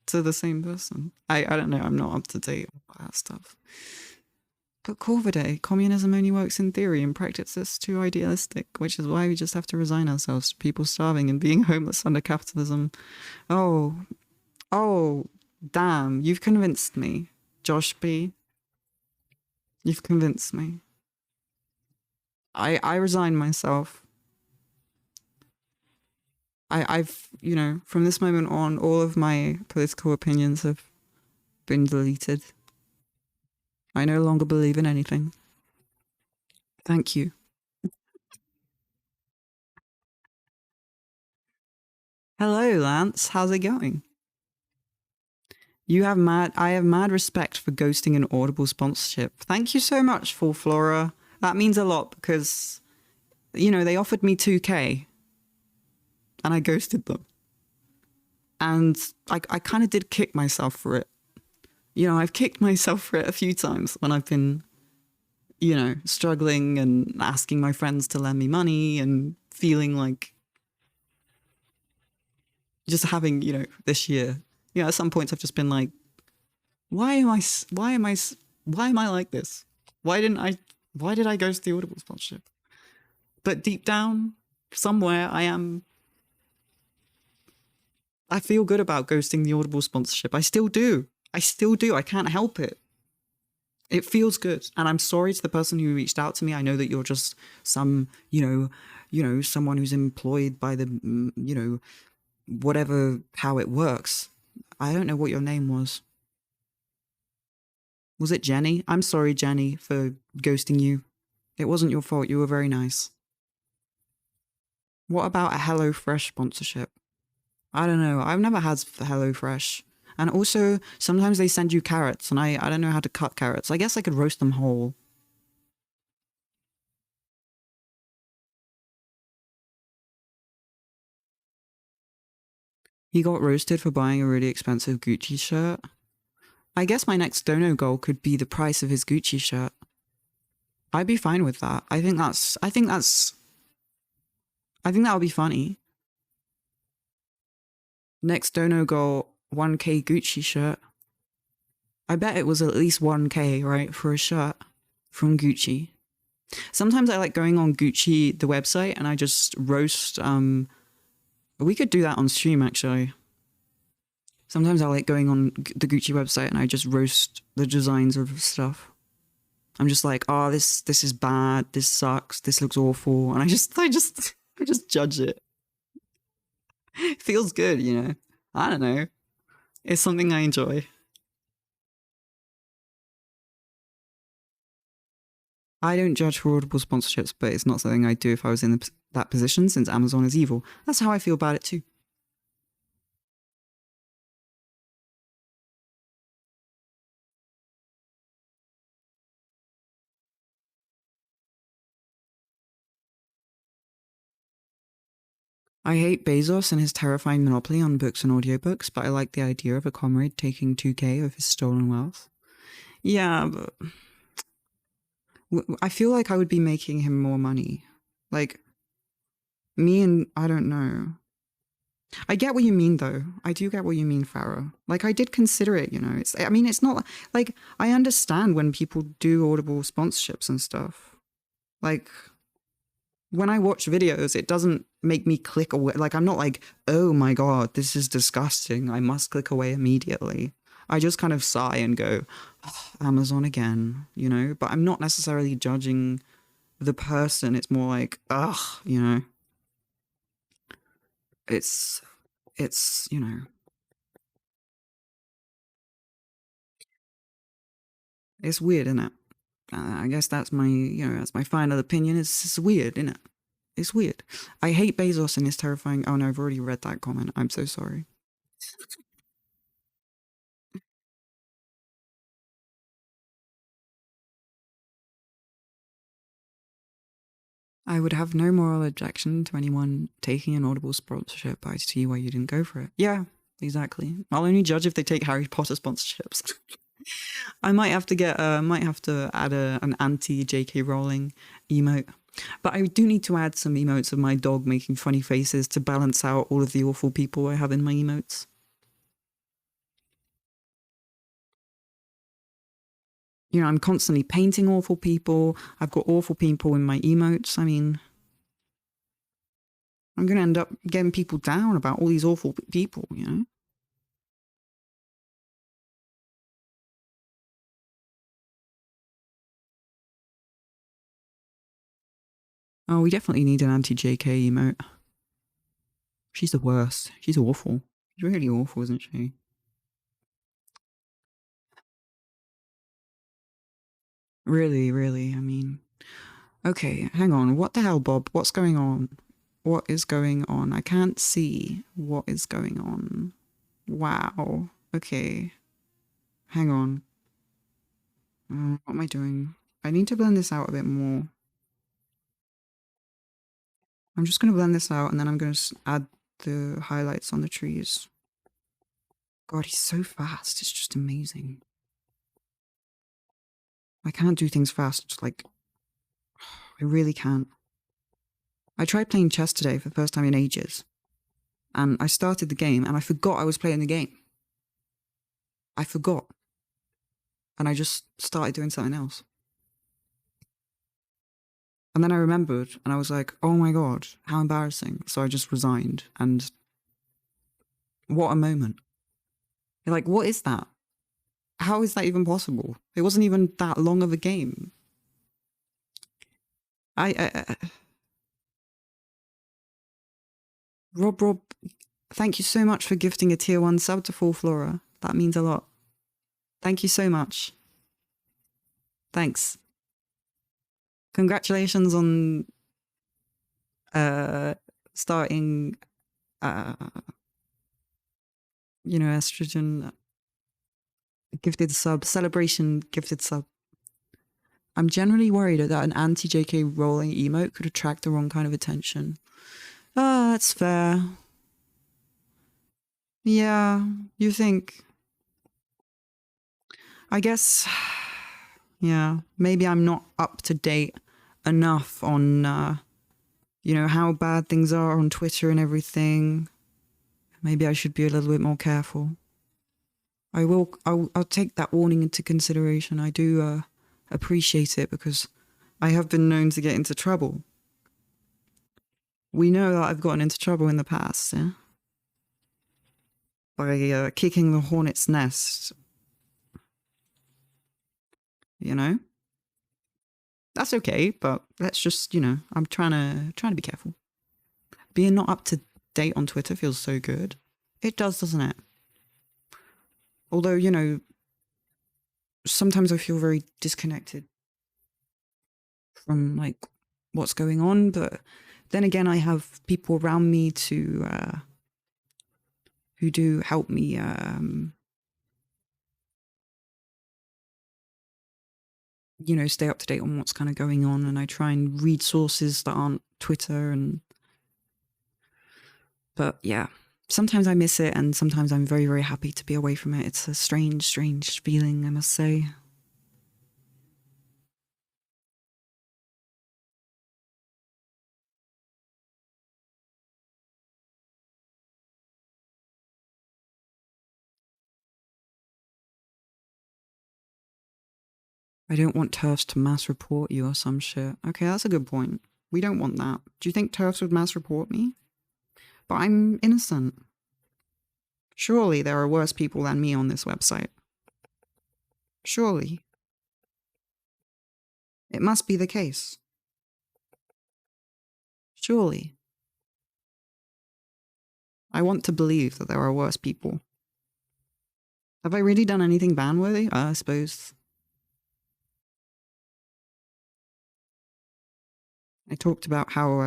to the same person? I don't know. I'm not up to date on all that stuff. But korviday, communism only works in theory. In practice, it's too idealistic, which is why we just have to resign ourselves to people starving and being homeless under capitalism. Oh, damn! You've convinced me, Josh B. You've convinced me. I resign myself. I've, from this moment on, all of my political opinions have been deleted. I no longer believe in anything. Thank you. Hello, Lance. How's it going? I have mad respect for ghosting an Audible sponsorship. Thank you so much, Full Flora. That means a lot because, they offered me 2K and I ghosted them. And I kind of did kick myself for it. I've kicked myself for it a few times when I've been, struggling and asking my friends to lend me money and feeling like just having, this year, at some points I've just been like, why am I, why am I, why am I like this? Why did I ghost the Audible sponsorship? But deep down, somewhere I feel good about ghosting the Audible sponsorship. I still do. I still do. I can't help it. It feels good. And I'm sorry to the person who reached out to me. I know that you're just some, someone who's employed by the, whatever, how it works. I don't know what your name was. Was it Jenny? I'm sorry, Jenny, for ghosting you. It wasn't your fault. You were very nice. What about a HelloFresh sponsorship? I don't know. I've never had HelloFresh. And also, sometimes they send you carrots, and I don't know how to cut carrots. I guess I could roast them whole. He got roasted for buying a really expensive Gucci shirt. I guess my next dono goal could be the price of his Gucci shirt. I'd be fine with that. I think that would be funny. Next dono goal, 1K Gucci shirt. I bet it was at least 1K, right, for a shirt from Gucci. Sometimes I like going on Gucci, the website, and I just roast, we could do that on stream, actually. Sometimes I like going on the Gucci website and I just roast the designs of stuff. I'm just like, oh, this is bad. This sucks. This looks awful. And I just judge it. It feels good, I don't know. It's something I enjoy. I don't judge for Audible sponsorships, but it's not something I'd do if I was in that position, since Amazon is evil. That's how I feel about it too. I hate Bezos and his terrifying monopoly on books and audiobooks, but I like the idea of a comrade taking 2K of his stolen wealth. Yeah, but I feel like I would be making him more money. Like, me and I don't know. I get what you mean, though. I do get what you mean, Farah. Like, I did consider it, it's not like I understand when people do Audible sponsorships and stuff. Like, when I watch videos, it doesn't make me click away. Like, I'm not like, oh my God, this is disgusting. I must click away immediately. I just kind of sigh and go, oh, Amazon again, But I'm not necessarily judging the person. It's more like, ugh, It's, it's, it's weird, isn't it? I guess that's that's my final opinion. It's weird, isn't it? It's weird. I hate Bezos and his terrifying. Oh no, I've already read that comment. I'm so sorry. I would have no moral objection to anyone taking an Audible sponsorship. I see why you didn't go for it. Yeah, exactly. I'll only judge if they take Harry Potter sponsorships. I might have to add an anti J.K. Rowling emote. But I do need to add some emotes of my dog making funny faces to balance out all of the awful people I have in my emotes. I'm constantly painting awful people. I've got awful people in my emotes. I mean, I'm going to end up getting people down about all these awful people, Oh, we definitely need an anti-JK emote. She's the worst. She's awful. She's really awful, isn't she? Really, really. I mean, okay, hang on. What the hell, Bob? What's going on? What is going on? I can't see what is going on. Wow. Okay. Hang on. What am I doing? I need to blend this out a bit more. I'm just going to blend this out and then I'm going to add the highlights on the trees. God, he's so fast. It's just amazing. I can't do things fast. Like, I really can't. I tried playing chess today for the first time in ages. And I started the game and I forgot I was playing the game. I forgot. And I just started doing something else. And then I remembered and I was like, oh my God, how embarrassing. So I just resigned. And what a moment. You're like, what is that? How is that even possible? It wasn't even that long of a game. I Rob, thank you so much for gifting a tier 1 sub to Full Flora. That means a lot. Thank you so much. Thanks. Congratulations on starting estrogen gifted sub, celebration gifted sub. I'm generally worried that an anti-JK rolling emote could attract the wrong kind of attention. Ah, that's fair. Yeah, you think. I guess, yeah, maybe I'm not up to date enough on, how bad things are on Twitter and everything. Maybe I should be a little bit more careful. I'll take that warning into consideration. I do appreciate it because I have been known to get into trouble. We know that I've gotten into trouble in the past, yeah? By kicking the hornet's nest, you know? That's okay, but let's just, I'm trying to be careful. Being not up to date on Twitter feels so good. It does, doesn't it? Although, sometimes I feel very disconnected from like what's going on, but then again, I have people around me to who do help me stay up to date on what's kind of going on, and I try and read sources that aren't Twitter. But yeah, sometimes I miss it, and sometimes I'm very, very happy to be away from it. It's a strange, strange feeling, I must say. I don't want TERFs to mass report you or some shit. Okay, that's a good point. We don't want that. Do you think TERFs would mass report me? But I'm innocent. Surely there are worse people than me on this website. Surely. It must be the case. Surely. I want to believe that there are worse people. Have I really done anything ban-worthy? I suppose. I talked about how,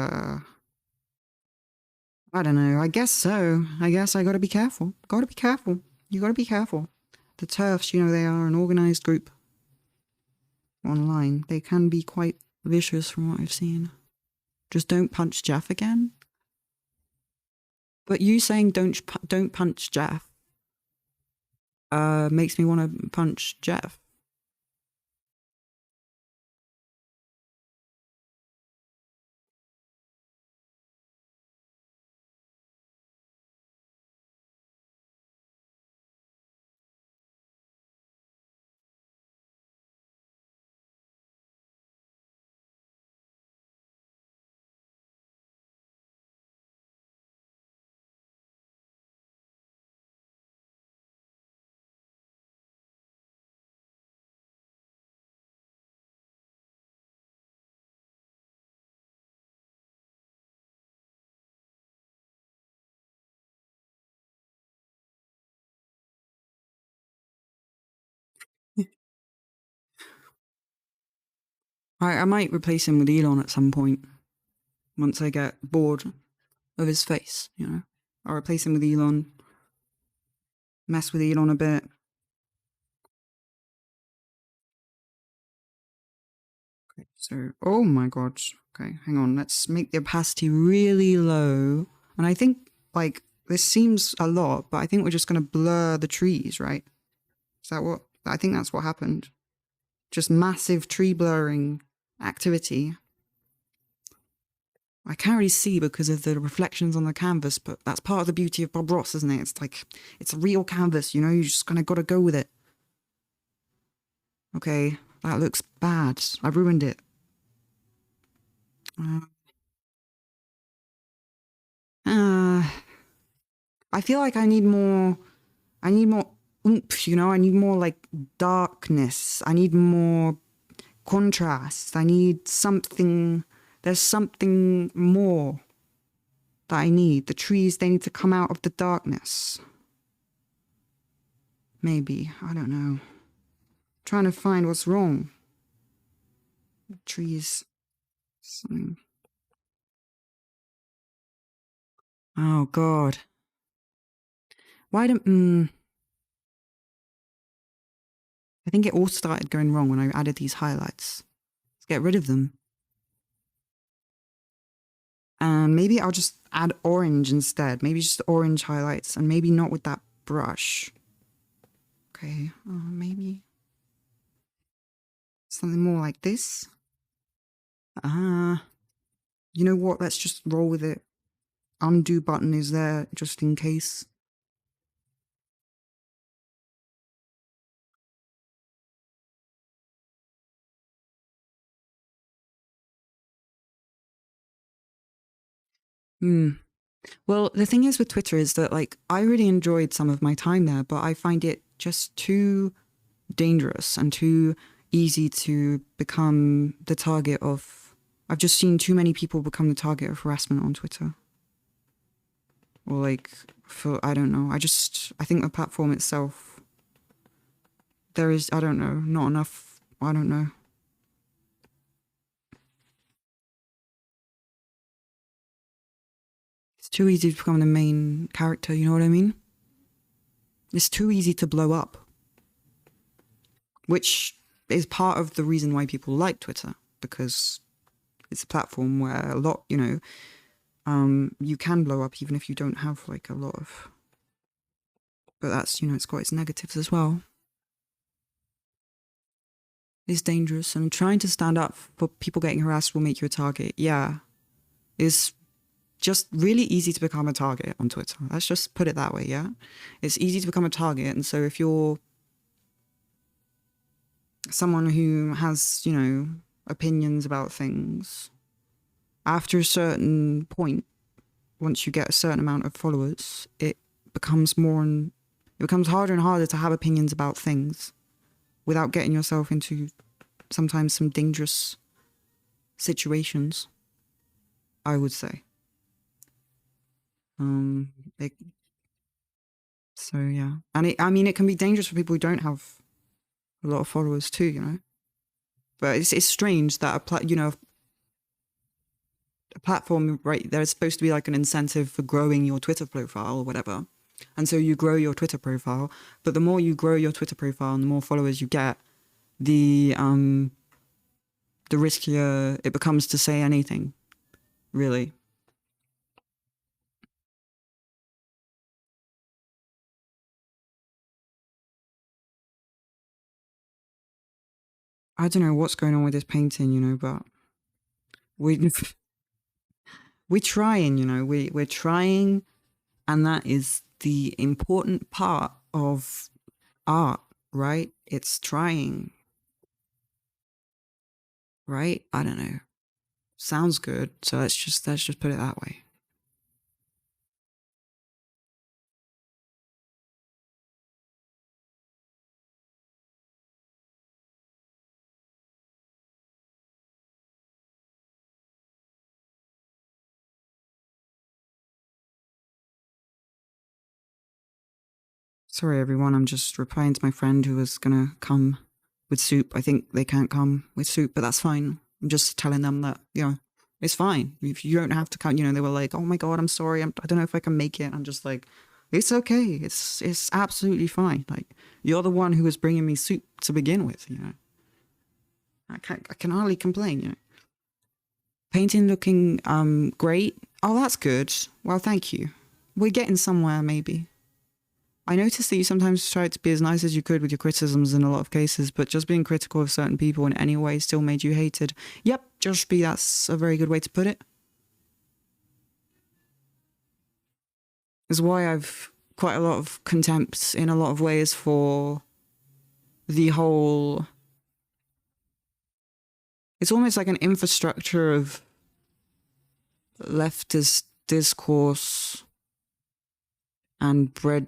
I don't know, I guess so. I guess I gotta be careful. Gotta be careful. You gotta be careful. The TERFs, they are an organized group online. They can be quite vicious from what I've seen. Just don't punch Jeff again? But you saying don't punch Jeff makes me want to punch Jeff. I might replace him with Elon at some point once I get bored of his face, you know. I'll replace him with Elon, mess with Elon a bit. Okay, so, oh my god. Okay, hang on. Let's make the opacity really low. And I think, like, this seems a lot, but I think we're just going to blur the trees, right? Is that what? I think that's what happened. Just massive tree blurring activity. I can't really see because of the reflections on the canvas, but that's part of the beauty of Bob Ross, isn't it? It's like, it's a real canvas, you know? You just kind of got to go with it. Okay, that looks bad. I ruined it. Uh, uh, I feel like I need more oomph, you know? I need more like darkness. I need more contrast. I need something, there's something more that I need. The trees, they need to come out of the darkness. Maybe, I don't know. Trying to find what's wrong. Trees, something. Oh God. Why don't, I think it all started going wrong when I added these highlights. Let's get rid of them. And maybe I'll just add orange instead. Maybe just orange highlights and maybe not with that brush. Okay, maybe something more like this. You know what? Let's just roll with it. Undo button is there just in case. Well, the thing is with Twitter is that, like, I really enjoyed some of my time there, but I find it just too dangerous and too easy to become the target of. I've just seen too many people become the target of harassment on Twitter. Or, like, for, I don't know. I think the platform itself, there is, I don't know, not enough, I don't know. It's too easy to become the main character, you know what I mean? It's too easy to blow up. Which is part of the reason why people like Twitter, because it's a platform where a lot, you know, you can blow up even if you don't have like a lot of, but that's, you know, it's got its negatives as well. It's dangerous, and trying to stand up for people getting harassed will make you a target. Yeah, it's just really easy to become a target on Twitter. Let's just put it that way, yeah? It's easy to become a target, and so if you're someone who has, you know, opinions about things, after a certain point, once you get a certain amount of followers, it becomes harder and harder to have opinions about things without getting yourself into sometimes some dangerous situations, I would say. Like, so yeah. And I mean, it can be dangerous for people who don't have a lot of followers too, you know? But it's strange that a platform, right, there's supposed to be like an incentive for growing your Twitter profile or whatever. And so you grow your Twitter profile, but the more you grow your Twitter profile and the more followers you get, the riskier it becomes to say anything, really. I don't know what's going on with this painting, you know, but we we're trying, you know, we're trying, and that is the important part of art, right? It's trying, right? I don't know. Sounds good, so let's just put it that way. Sorry, everyone. I'm just replying to my friend who was gonna come with soup. I think they can't come with soup, but that's fine. I'm just telling them that, it's fine. If you don't have to come, they were like, oh my God, I'm sorry. I don't know if I can make it. I'm just like, it's okay. It's absolutely fine. Like, you're the one who was bringing me soup to begin with. I can hardly complain. Painting looking great. Oh, that's good. Well, thank you. We're getting somewhere, maybe. I noticed that you sometimes tried to be as nice as you could with your criticisms in a lot of cases, but just being critical of certain people in any way still made you hated. Yep, Josh B, that's a very good way to put it. Is why I've quite a lot of contempt in a lot of ways for the whole... It's almost like an infrastructure of leftist discourse and bread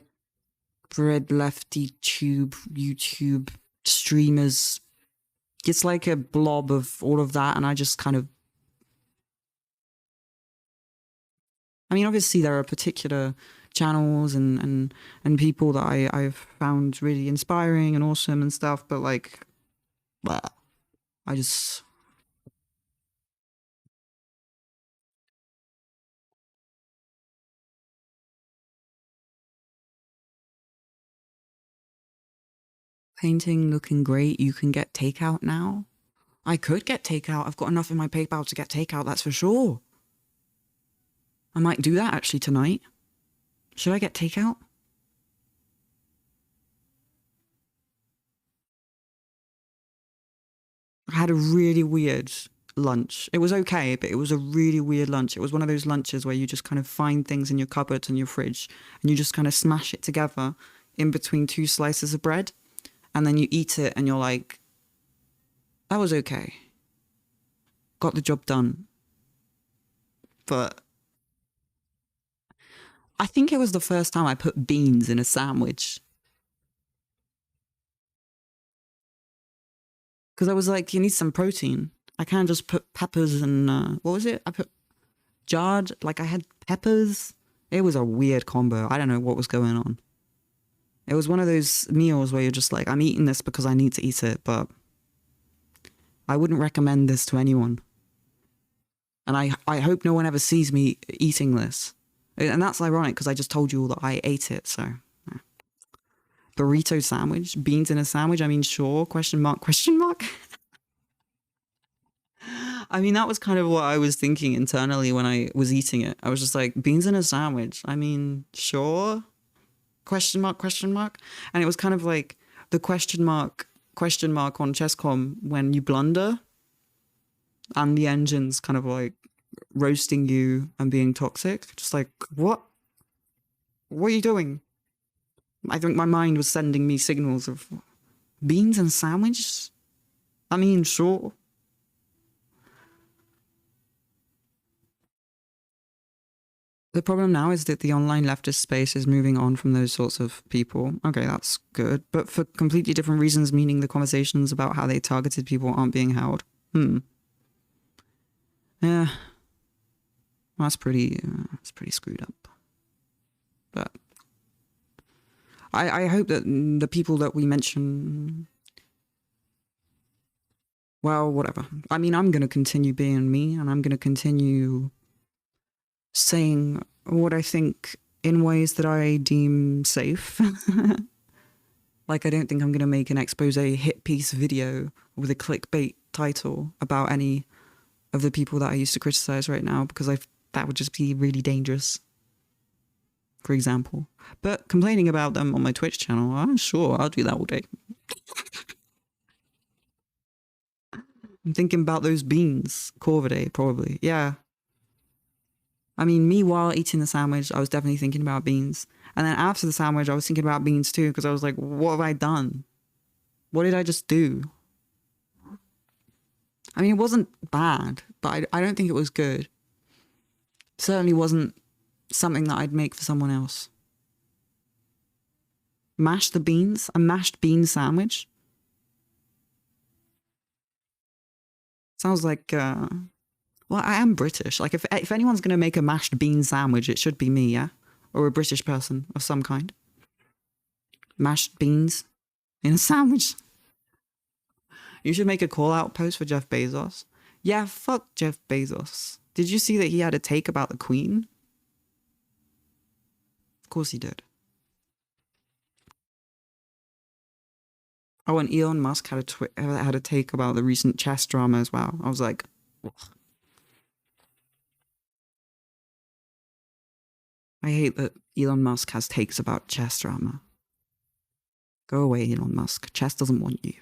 lefty YouTube streamers. It's like a blob of all of that, and I just kind of... I mean, obviously there are particular channels and people that I've found really inspiring and awesome and stuff, but like, I just... Painting looking great. You can get takeout now. I could get takeout. I've got enough in my PayPal to get takeout, that's for sure. I might do that actually tonight. Should I get takeout? I had a really weird lunch. It was okay, but it was a really weird lunch. It was one of those lunches where you just kind of find things in your cupboard and your fridge and you just kind of smash it together in between two slices of bread. And then you eat it and you're like, that was okay. Got the job done. But I think it was the first time I put beans in a sandwich. Because I was like, you need some protein. I can't just put peppers and, what was it? I put jarred, like I had peppers. It was a weird combo. I don't know what was going on. It was one of those meals where you're just like, I'm eating this because I need to eat it, but I wouldn't recommend this to anyone. And I hope no one ever sees me eating this. And that's ironic because I just told you all that I ate it, so. Burrito sandwich? Beans in a sandwich? I mean, sure, question mark, question mark? I mean, that was kind of what I was thinking internally when I was eating it. I was just like, beans in a sandwich? I mean, sure? Question mark, question mark? And it was kind of like the question mark on Chesscom when you blunder and the engine's kind of like roasting you and being toxic. Just like, what? What are you doing? I think my mind was sending me signals of beans and sandwiches? I mean, sure. The problem now is that the online leftist space is moving on from those sorts of people. Okay, that's good. But for completely different reasons, meaning the conversations about how they targeted people aren't being held. Yeah. That's pretty screwed up. But I hope that the people that we mention... Well, whatever. I mean, I'm going to continue being me, and I'm going to continue saying what I think in ways that I deem safe. Like, I don't think I'm going to make an expose hit piece video with a clickbait title about any of the people that I used to criticize right now, because that would just be really dangerous, for example. But complaining about them on my Twitch channel, I'm sure I'll do that all day. I'm thinking about those beans. Korviday, probably. Yeah. I mean, me while eating the sandwich, I was definitely thinking about beans. And then after the sandwich, I was thinking about beans too, because I was like, what have I done? What did I just do? I mean, it wasn't bad, but I don't think it was good. Certainly wasn't something that I'd make for someone else. Mash the beans? A mashed bean sandwich? Sounds like, well, I am British. Like, if anyone's going to make a mashed bean sandwich, it should be me, yeah? Or a British person of some kind. Mashed beans in a sandwich. You should make a call-out post for Jeff Bezos. Yeah, fuck Jeff Bezos. Did you see that he had a take about the Queen? Of course he did. Oh, and Elon Musk had a take about the recent chess drama as well. I was like, I hate that Elon Musk has takes about chess drama. Go away, Elon Musk. Chess doesn't want you.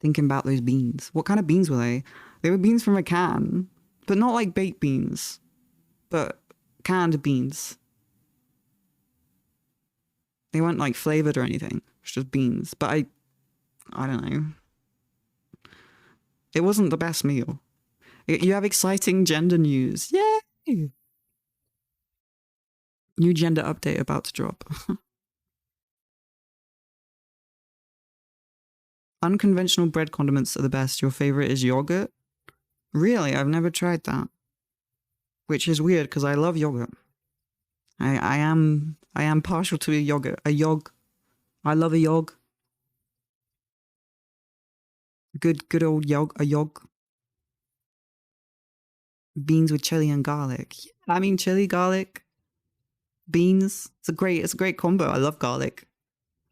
Thinking about those beans. What kind of beans were they? They were beans from a can, but not like baked beans, but canned beans. They weren't like flavored or anything. It's just beans. But I don't know. It wasn't the best meal. You have exciting gender news. Yay! New gender update about to drop. Unconventional bread condiments are the best. Your favorite is yogurt? Really? I've never tried that. Which is weird because I love yogurt. I am partial to a yogurt. A yog. I love a yog. Good old yog. A yog. Beans with chili and garlic. I mean chili, garlic, beans. It's a great combo. I love garlic.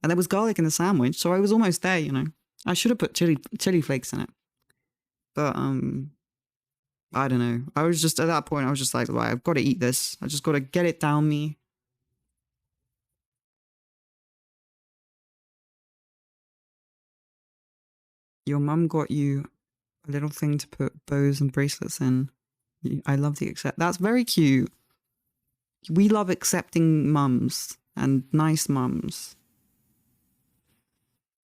And there was garlic in the sandwich, so I was almost there, you know. I should have put chili flakes in it. But I don't know. I was just at that point I was just like, right, I've got to eat this. I just got to get it down me. Your mum got you a little thing to put bows and bracelets in. I love the accept. That's very cute. We love accepting mums and nice mums.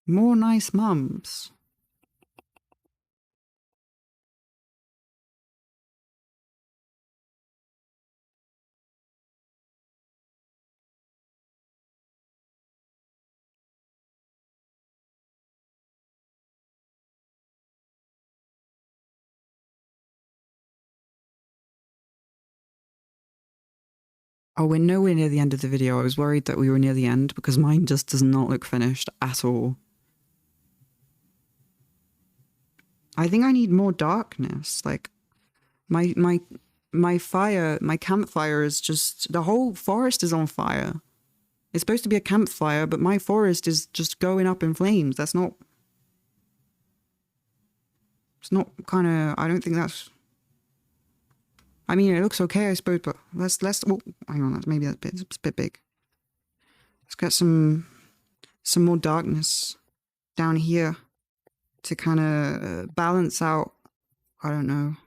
More nice mums. Oh, we're nowhere near the end of the video. I was worried that we were near the end because mine just does not look finished at all. I think I need more darkness. Like my fire, my campfire is just the whole forest is on fire. It's supposed to be a campfire, but my forest is just going up in flames. That's not. It's not kind of. I don't think that's. I mean, it looks okay, I suppose, but let's. Oh, hang on, maybe it's a bit big. Let's get some more darkness down here to kind of balance out. I don't know.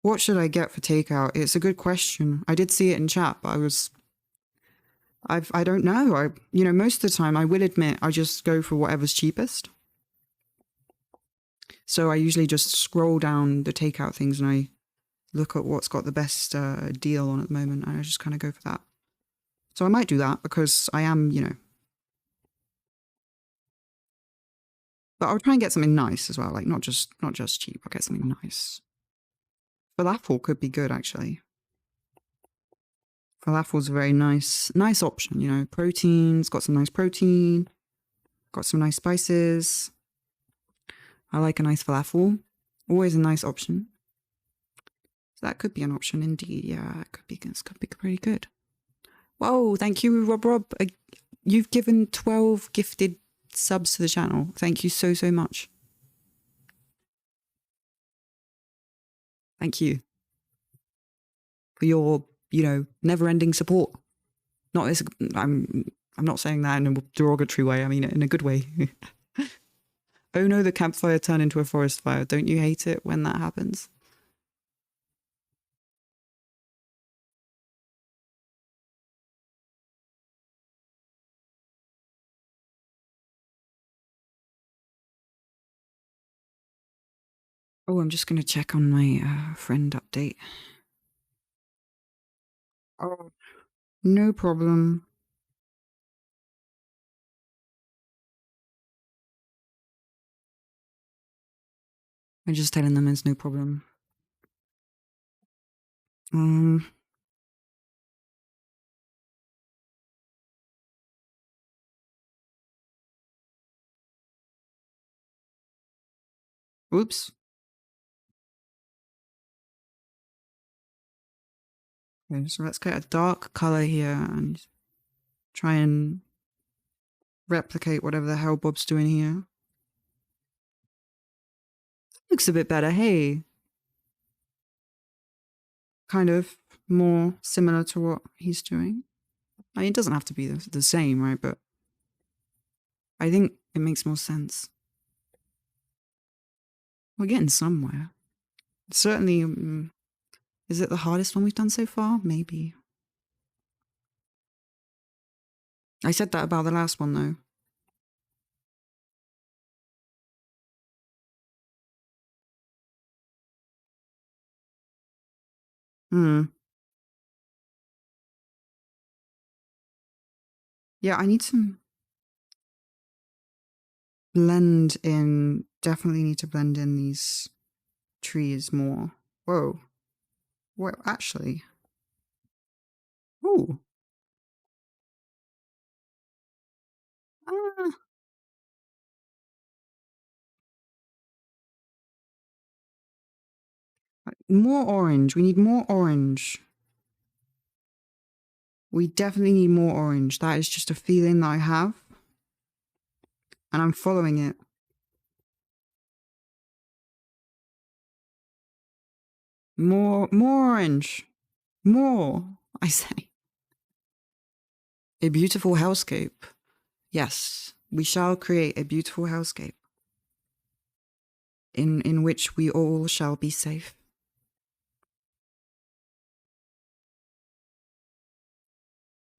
What should I get for takeout? It's a good question. I did see it in chat, but I don't know. Most of the time, I will admit, I just go for whatever's cheapest. So I usually just scroll down the takeout things and I look at what's got the best deal on at the moment, and I just kind of go for that. So I might do that because I am, but I'll try and get something nice as well, like not just cheap. I'll get something nice. Falafel could be good actually. Falafel's a very nice option. Proteins, got some nice protein, got some nice spices. I like a nice falafel. Always a nice option. So that could be an option indeed. Yeah, it could be pretty good. Whoa, thank you, Rob. You've given 12 gifted subs to the channel. Thank you so much. Thank you for your, never-ending support. Not this. I'm not saying that in a derogatory way. I mean it in a good way. Oh no, the campfire turned into a forest fire. Don't you hate it when that happens? Oh, I'm just going to check on my friend update. Oh, no problem. I'm just telling them it's no problem. Um, oops. Okay, so let's get a dark color here and try and replicate whatever the hell Bob's doing here. Looks a bit better, hey. Kind of more similar to what he's doing. I mean, it doesn't have to be the same, right? But I think it makes more sense. We're getting somewhere. Certainly, is it the hardest one we've done so far? Maybe. I said that about the last one, though. Hmm. Yeah, I need to blend in. Definitely need to blend in these trees more. Whoa. What, actually? Ooh. Ah. More orange. We need more orange. We definitely need more orange. That is just a feeling that I have. And I'm following it. More orange. More, I say. A beautiful hellscape. Yes, we shall create a beautiful hellscape in which we all shall be safe.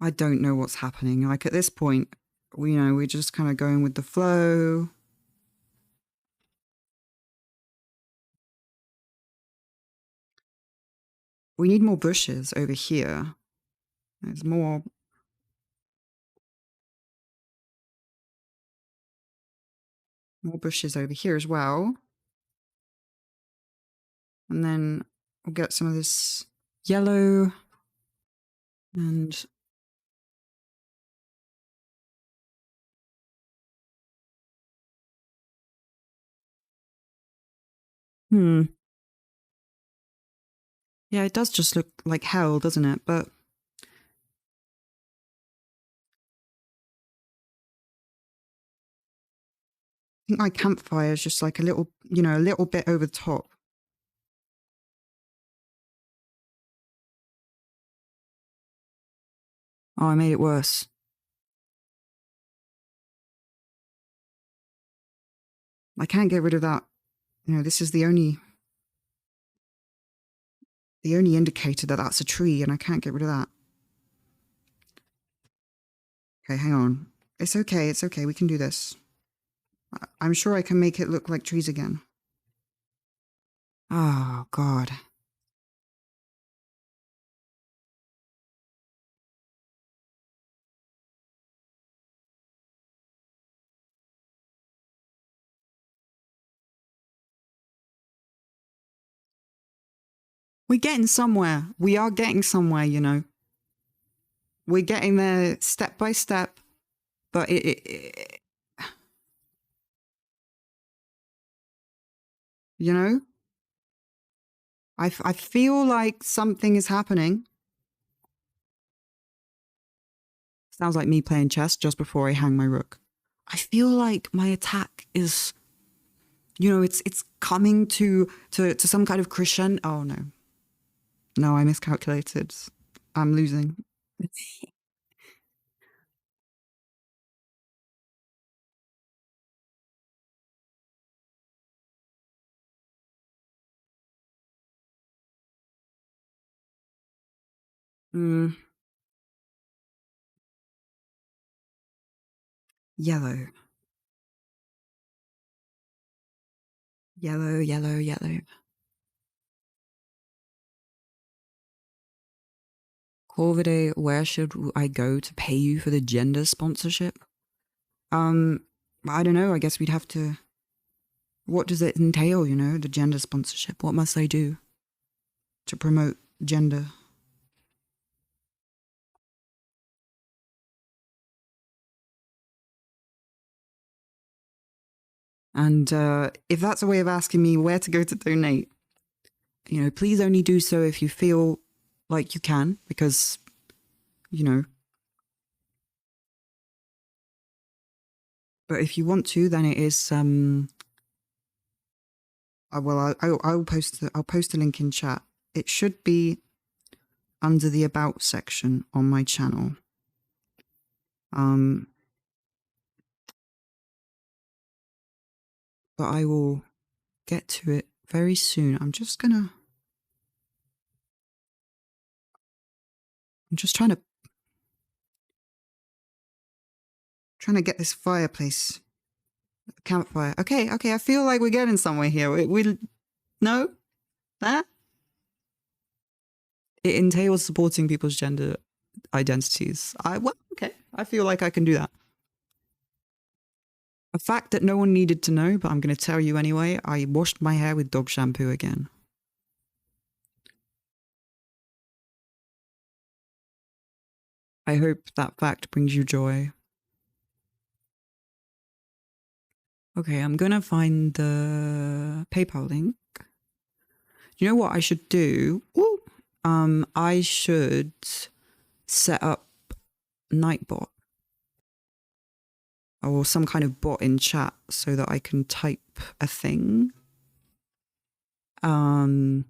I don't know what's happening. Like at this point, we're just kind of going with the flow. We need more bushes over here. There's more bushes over here as well. And then we'll get some of this yellow and yeah, it does just look like hell, doesn't it? But I think my campfire is just like a little bit over the top. Oh, I made it worse. I can't get rid of that. This is the only indicator that that's a tree, and I can't get rid of that. Okay, hang on. It's okay, we can do this. I'm sure I can make it look like trees again. Oh, God. We're getting somewhere. We are getting somewhere, We're getting there step by step, but I feel like something is happening. Sounds like me playing chess just before I hang my rook. I feel like my attack is, it's coming to some kind of crescendo. Oh, no. No, I miscalculated. I'm losing. Mm. Yellow. Yellow, yellow, yellow. Korviday, where should I go to pay you for the gender sponsorship? I don't know. I guess we'd have to. What does it entail, the gender sponsorship? What must I do to promote gender. And if that's a way of asking me where to go to donate, please only do so if you feel like you can, because, but if you want to, then it is, well, I'll post a link in chat. It should be under the about section on my channel. But I will get to it very soon. I'm just trying to get this fireplace, campfire. Okay. I feel like we're getting somewhere here. We no, that it entails supporting people's gender identities. Okay. I feel like I can do that. A fact that no one needed to know, but I'm going to tell you anyway. I washed my hair with dog shampoo again. I hope that fact brings you joy. Okay, I'm going to find the PayPal link. You know what I should do? Ooh. I should set up Nightbot or some kind of bot in chat so that I can type a thing. And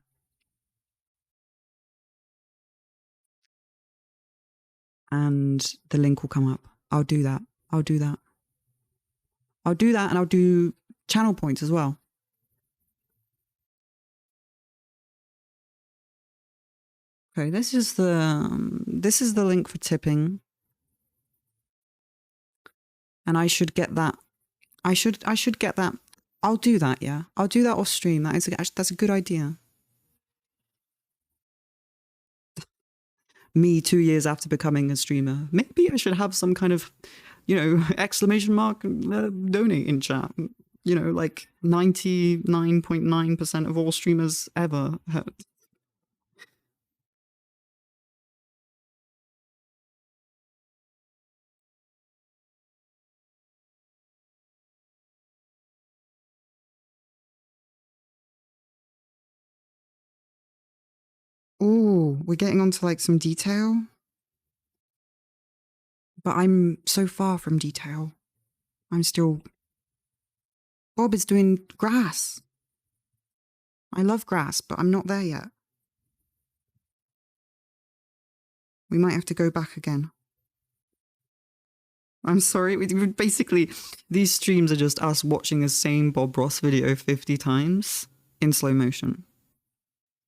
the link will come up. I'll do that. And I'll do channel points as well. Okay, this is the link for tipping. And I should get that. I should get that. I'll do that, yeah. I'll do that off stream. That's a good idea. Me 2 years after becoming a streamer. Maybe I should have some kind of, exclamation mark donate in chat. Like 99.9% of all streamers ever have. Oh, we're getting onto like some detail. But I'm so far from detail. I'm still... Bob is doing grass. I love grass, but I'm not there yet. We might have to go back again. I'm sorry. Basically, these streams are just us watching the same Bob Ross video 50 times in slow motion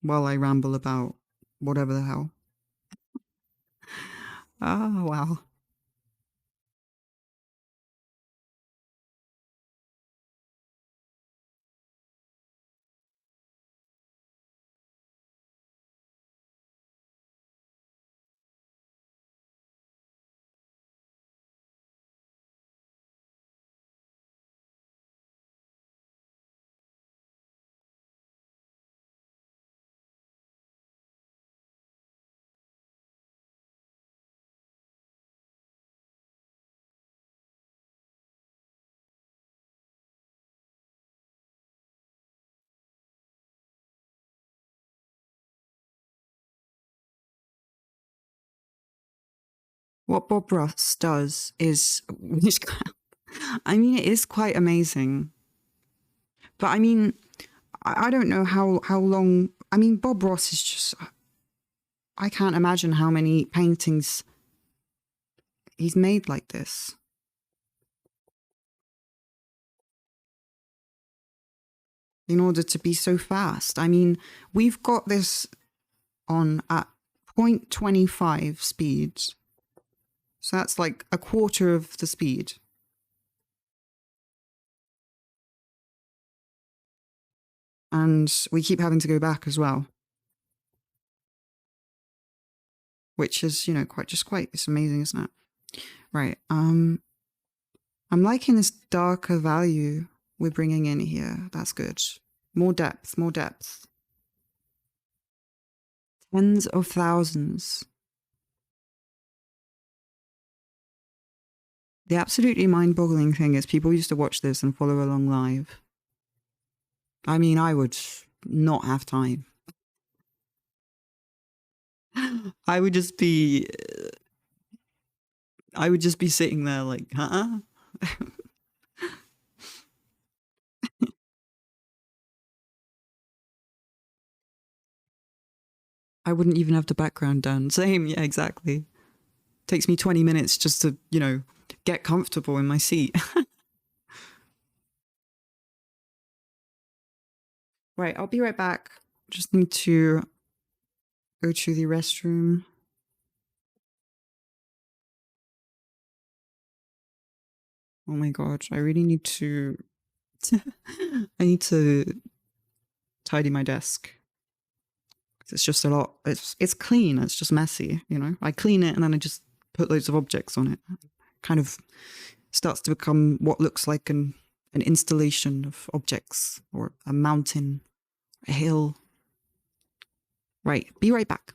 while I ramble about whatever the hell. Oh, wow. What Bob Ross does is... I mean, it is quite amazing. But I mean, I don't know how long... I mean, Bob Ross is just... I can't imagine how many paintings he's made like this. In order to be so fast. I mean, we've got this on at 0.25 speed. So that's like a quarter of the speed. And we keep having to go back as well. Which is, it's amazing, isn't it? Right. I'm liking this darker value we're bringing in here. That's good. More depth. Tens of thousands. The absolutely mind-boggling thing is people used to watch this and follow along live. I mean, I would not have time. I would just be sitting there like, huh? I wouldn't even have the background done. Same, yeah, exactly. Takes me 20 minutes just to, get comfortable in my seat. Right, I'll be right back. Just need to go to the restroom. Oh my god, I really need to I need to tidy my desk. It's just a lot. It's clean, it's just messy, I clean it and then I just put loads of objects on it. Kind of starts to become what looks like an installation of objects or a mountain, a hill. Right, be right back.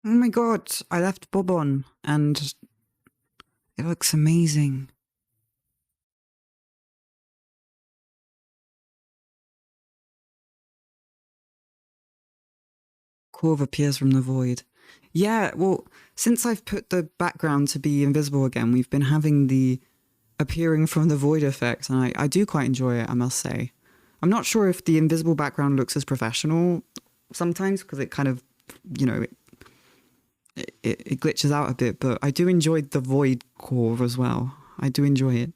Oh my god, I left Bob on and it looks amazing. Corv appears from the void. Yeah, well, since I've put the background to be invisible again, we've been having the appearing from the void effect, and I do quite enjoy it, I must say. I'm not sure if the invisible background looks as professional sometimes because it kind of, you know, it glitches out a bit, but I do enjoy the void core as well. I do enjoy it.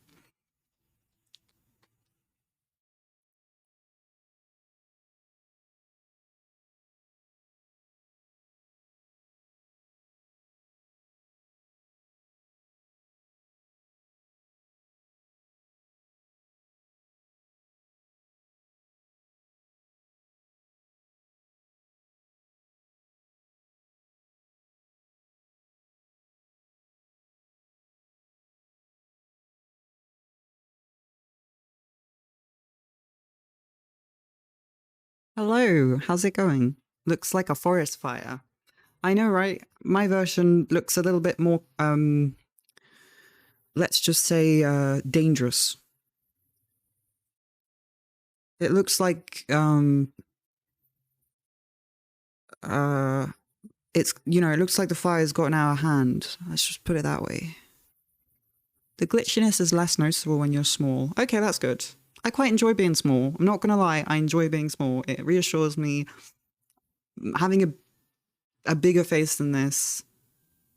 Hello, how's it going? Looks like a forest fire. I know, right? My version looks a little bit more, let's just say, dangerous. It looks like, uh, it looks like the fire's gotten out of hand. Let's just put it that way. The glitchiness is less noticeable when you're small. Okay, that's good. I quite enjoy being small. I'm not gonna lie, I enjoy being small. It reassures me having a bigger face than this.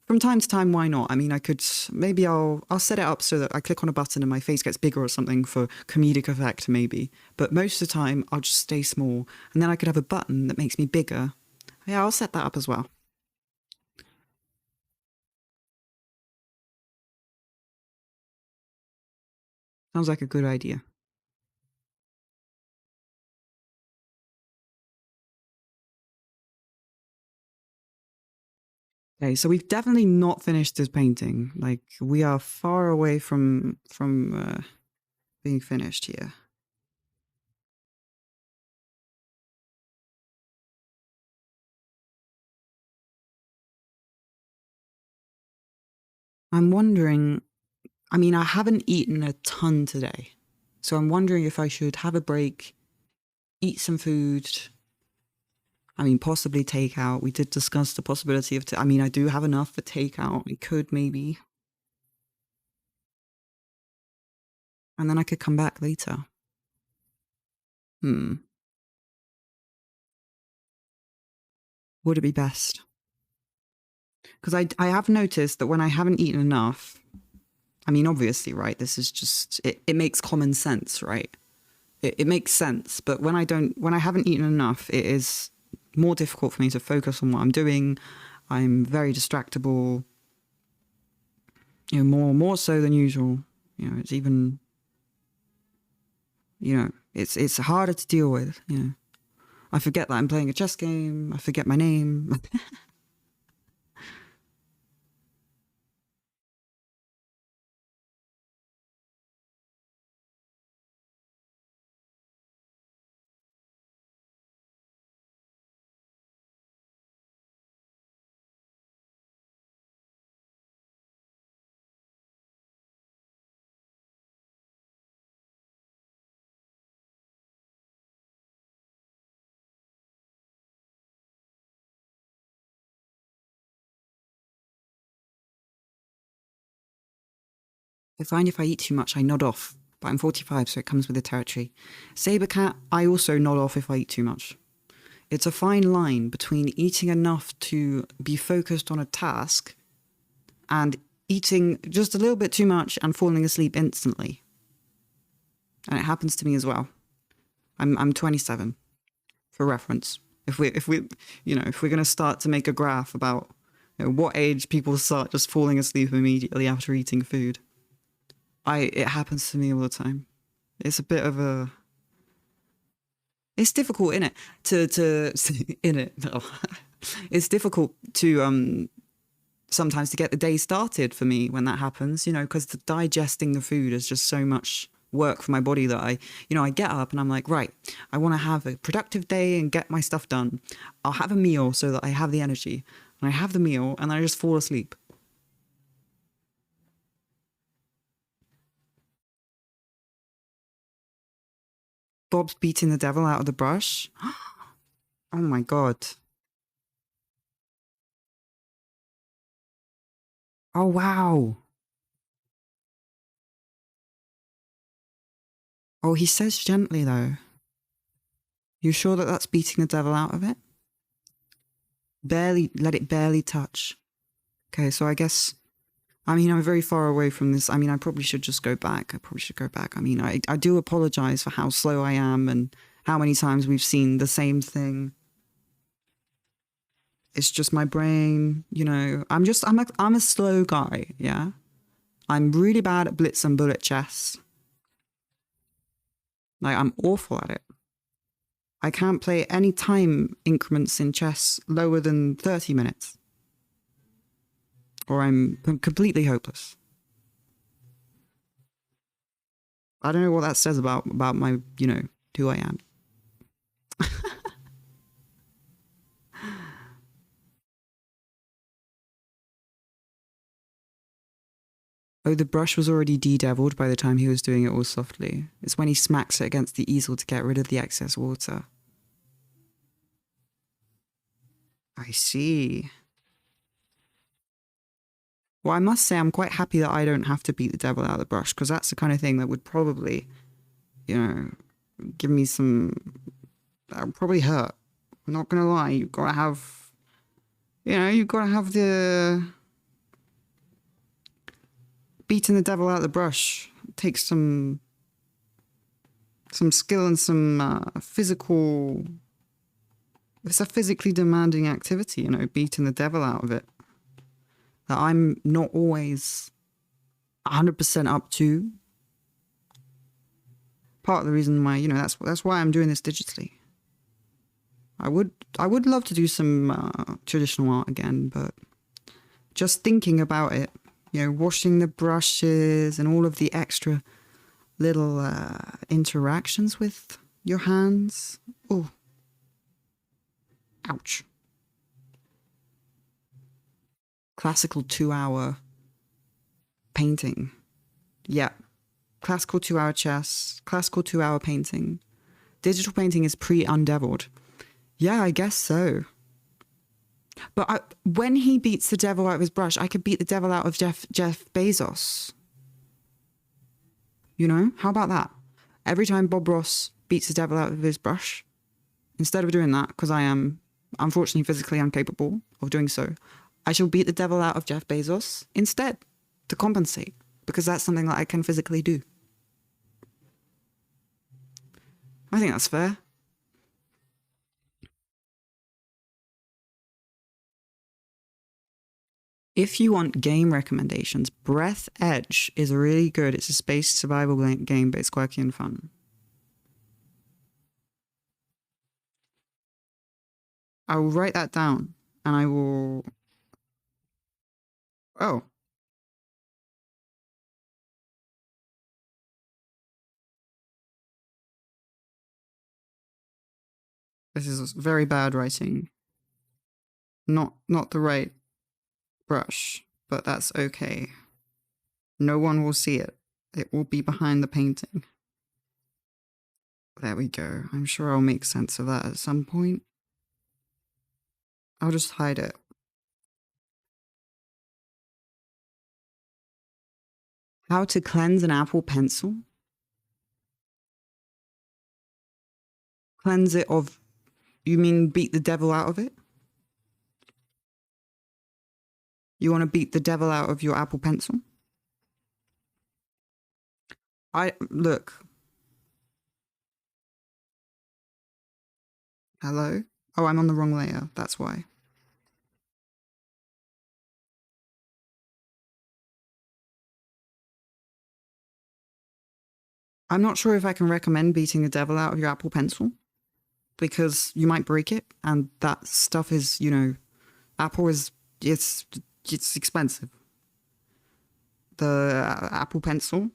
From time to time, why not? I mean, I could maybe I'll set it up so that I click on a button and my face gets bigger or something for comedic effect, maybe. But most of the time, I'll just stay small, and then I could have a button that makes me bigger. Yeah, I'll set that up as well. Sounds like a good idea. Okay, so we've definitely not finished this painting. Like we are far away from being finished here. I'm wondering. I mean, I haven't eaten a ton today, so I'm wondering if I should have a break, eat some food. I mean, possibly takeout. We did discuss the possibility of. I mean, I do have enough for takeout. I could maybe, and then I could come back later. Hmm. Would it be best? Because I have noticed that when I haven't eaten enough, I mean, obviously, right? This is just it makes common sense, right? It makes sense. But when I haven't eaten enough, it is more difficult for me to focus on what I'm doing. I'm very distractible. More so than usual. It's even. It's harder to deal with. I forget that I'm playing a chess game. I forget my name. I find if I eat too much, I nod off. But I'm 45, so it comes with the territory. Saber cat, I also nod off if I eat too much. It's a fine line between eating enough to be focused on a task and eating just a little bit too much and falling asleep instantly. And it happens to me as well. I'm 27, for reference. If we're gonna start to make a graph about what age people start just falling asleep immediately after eating food, it happens to me all the time. It's a bit of a it's difficult in it to in it. No. It's difficult to sometimes to get the day started for me when that happens, because digesting the food is just so much work for my body that I get up and I'm like, right, I want to have a productive day and get my stuff done. I'll have a meal so that I have the energy. And I have the meal and I just fall asleep. Bob's beating the devil out of the brush. Oh my God. Oh, wow. Oh, he says gently though. You sure that that's beating the devil out of it? Barely, let it barely touch. Okay, so I guess, I mean, I'm very far away from this. I mean, I probably should just go back. I probably should go back. I mean, I do apologize for how slow I am and how many times we've seen the same thing. It's just my brain, I'm a slow guy, yeah? I'm really bad at blitz and bullet chess. Like, I'm awful at it. I can't play any time increments in chess lower than 30 minutes, or I'm completely hopeless. I don't know what that says about my, who I am. Oh, the brush was already de-deviled by the time he was doing it all softly. It's when he smacks it against the easel to get rid of the excess water. I see. Well, I must say I'm quite happy that I don't have to beat the devil out of the brush, because that's the kind of thing that would probably, you know, give me some... That would probably hurt. I'm not gonna lie, you've got to have... You know, you've got to have the... Beating the devil out of the brush. It takes some skill and some physical... It's a physically demanding activity, you know, beating the devil out of it. That I'm not always 100% up to. Part of the reason why, you know, that's why I'm doing this digitally. I would love to do some traditional art again, but just thinking about it, you know, washing the brushes and all of the extra little interactions with your hands. Oh, ouch. Classical 2-hour painting. Yeah. Classical 2-hour chess. Classical 2-hour painting. Digital painting is pre-undeviled. Yeah, I guess so. But when he beats the devil out of his brush, I could beat the devil out of Jeff Bezos. You know? How about that? Every time Bob Ross beats the devil out of his brush, instead of doing that, because I am unfortunately physically incapable of doing so, I shall beat the devil out of Jeff Bezos instead to compensate, because that's something that I can physically do. I think that's fair. If you want game recommendations, Breath Edge is really good. It's a space survival game, but it's quirky and fun. I will write that down, and I will... Oh. This is very bad writing. Not the right brush, but that's okay. No one will see it. It will be behind the painting. There we go. I'm sure I'll make sense of that at some point. I'll just hide it. How to cleanse an Apple Pencil? Cleanse it of... You mean beat the devil out of it? You want to beat the devil out of your Apple Pencil? Look. Hello? Oh, I'm on the wrong layer. That's why. I'm not sure if I can recommend beating the devil out of your Apple Pencil, because you might break it, and that stuff is, you know, Apple is... It's expensive. The Apple Pencil.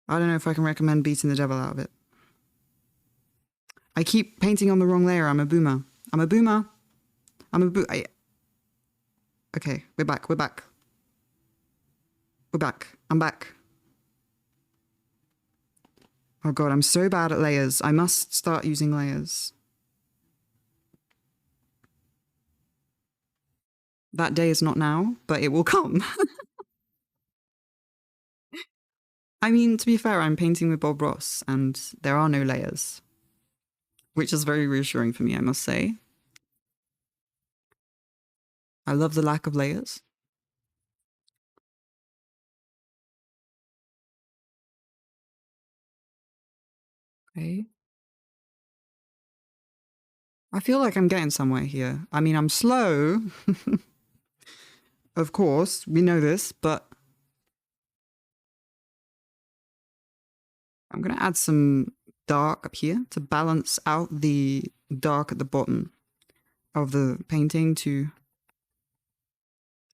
I don't know if I can recommend beating the devil out of it. I keep painting on the wrong layer. I'm a boomer. I'm a boomer. I'm a Okay, we're back. We're back. We're back. I'm back. Oh god, I'm so bad at layers. I must start using layers. That day is not now, but it will come. I mean, to be fair, I'm painting with Bob Ross, and there are no layers. Which is very reassuring for me, I must say. I love the lack of layers. Okay. I feel like I'm getting somewhere here. I mean, I'm slow. Of course, we know this, but I'm going to add some dark up here to balance out the dark at the bottom of the painting to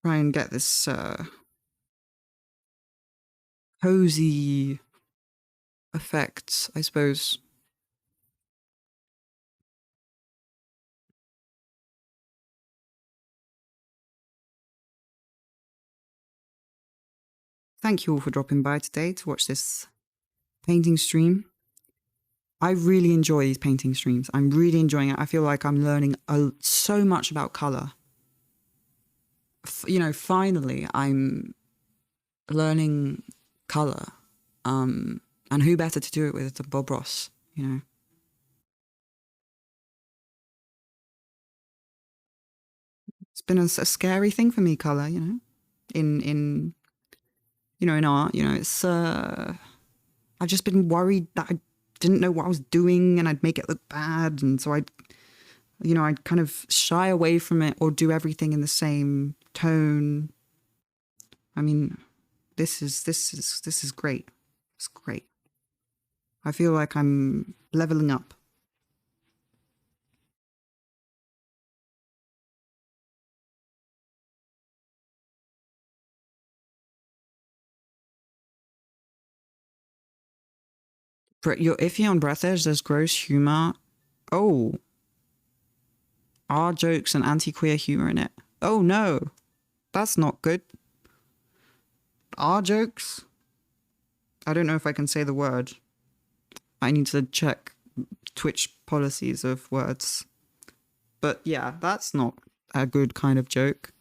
try and get this cozy effect, I suppose. thank you all for dropping by today to watch this painting stream. I really enjoy these painting streams. I'm really enjoying it. I feel like I'm learning so much about color. Finally, I'm learning color. And who better to do it with than Bob Ross, It's been a scary thing for me, color, in in art, I've just been worried that I didn't know what I was doing and I'd make it look bad. And so I'd kind of shy away from it or do everything in the same tone. I mean, this is great. It's great. I feel like I'm leveling up. You're iffy on breath edge. There's gross humor. Oh, are jokes and anti-queer humor in it? Oh no, that's not good. Are jokes? I don't know if I can say the word. I need to check Twitch policies of words. But yeah, that's not a good kind of joke.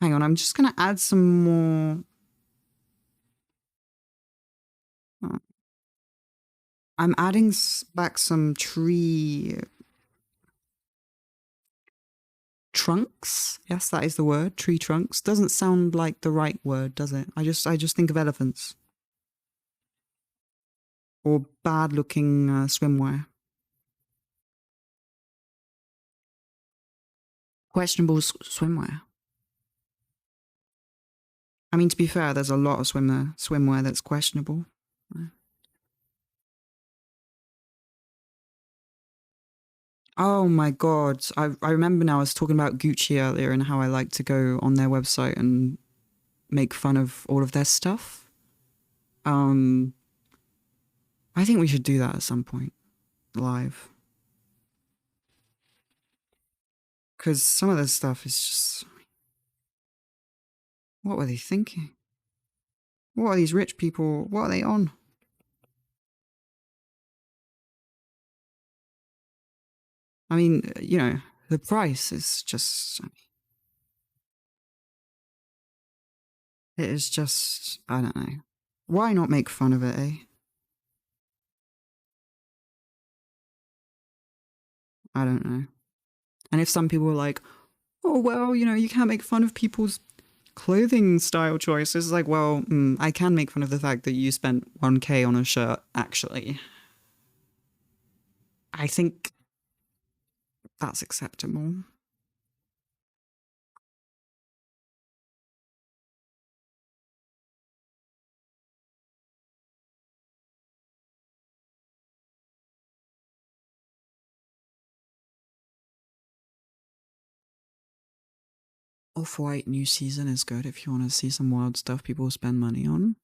Hang on, I'm just going to add some more. I'm adding back some tree trunks. Yes, that is the word. Tree trunks. Doesn't sound like the right word, does it? I just think of elephants. Or bad looking swimwear. Questionable swimwear. I mean, to be fair, there's a lot of swimwear that's questionable. Oh my god. I remember now I was talking about Gucci earlier and how I like to go on their website and make fun of all of their stuff. I think we should do that at some point. Live. Because some of this stuff is just... What were they thinking? What are these rich people? What are they on? I mean, the price is just... It is just... I don't know. Why not make fun of it, eh? I don't know. And if some people are like, oh, well, you can't make fun of people's clothing style choices. Like, well, I can make fun of the fact that you spent 1K on a shirt, actually. I think that's acceptable. Off-White new season is good if you want to see some wild stuff people spend money on.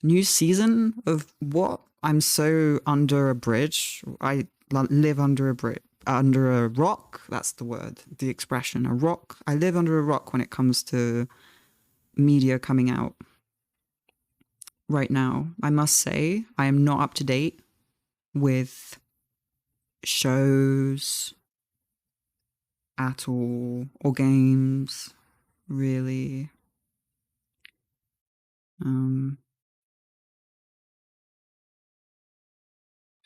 New season of what? I'm so under a bridge. I live under a bridge. Under a rock, that's the word, the expression, a rock. I live under a rock when it comes to media coming out right now. I must say, I am not up to date with shows at all, or games, really.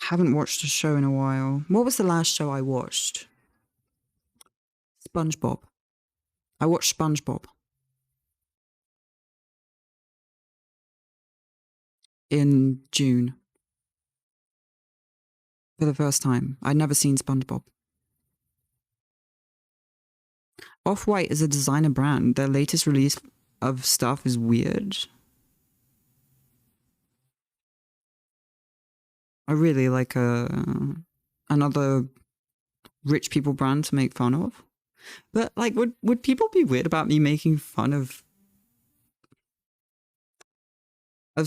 Haven't watched a show in a while. What was the last show I watched? SpongeBob. I watched SpongeBob in June for the first time. I'd never seen SpongeBob. Off-White is a designer brand. Their latest release of stuff is weird. I really like another rich people brand to make fun of. But like, would people be weird about me making fun of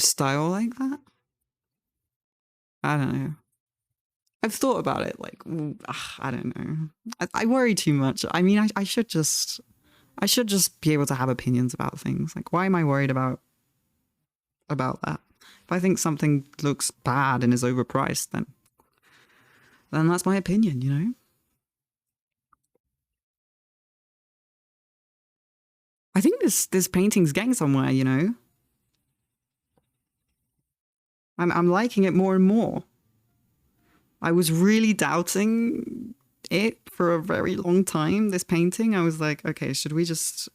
style like that? I don't know. I've thought about it. Like, I don't know. I worry too much. I mean, I should just I should just be able to have opinions about things. Like, why am I worried about that? If I think something looks bad and is overpriced, then that's my opinion, you know? I think this painting's getting somewhere, you know? I'm liking it more and more. I was really doubting it for a very long time, this painting. I was like, okay, should we just,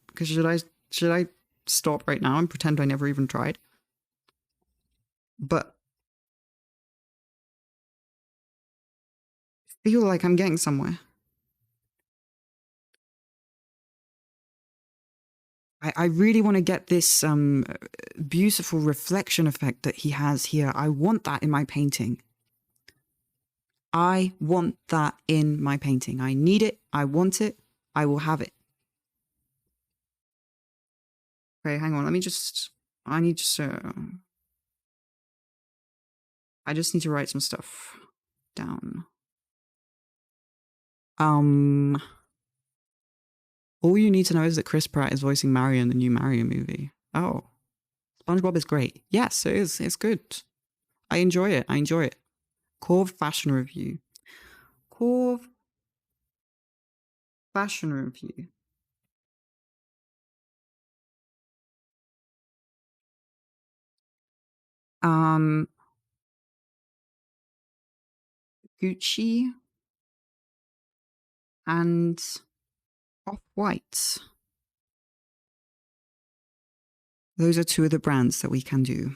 because should I stop right now and pretend I never even tried? But I feel like I'm getting somewhere. I really want to get this beautiful reflection effect that he has here. I want that in my painting. I want that in my painting. I need it. I want it. I will have it. Okay, hang on. Let me just. I need to. I just need to write some stuff down. All you need to know is that Chris Pratt is voicing Mario in the new Mario movie. Oh, SpongeBob is great. Yes, it is. It's good. I enjoy it. I enjoy it. Corv Fashion Review. Corv Fashion Review. Gucci and Off-White. Those are two of the brands that we can do.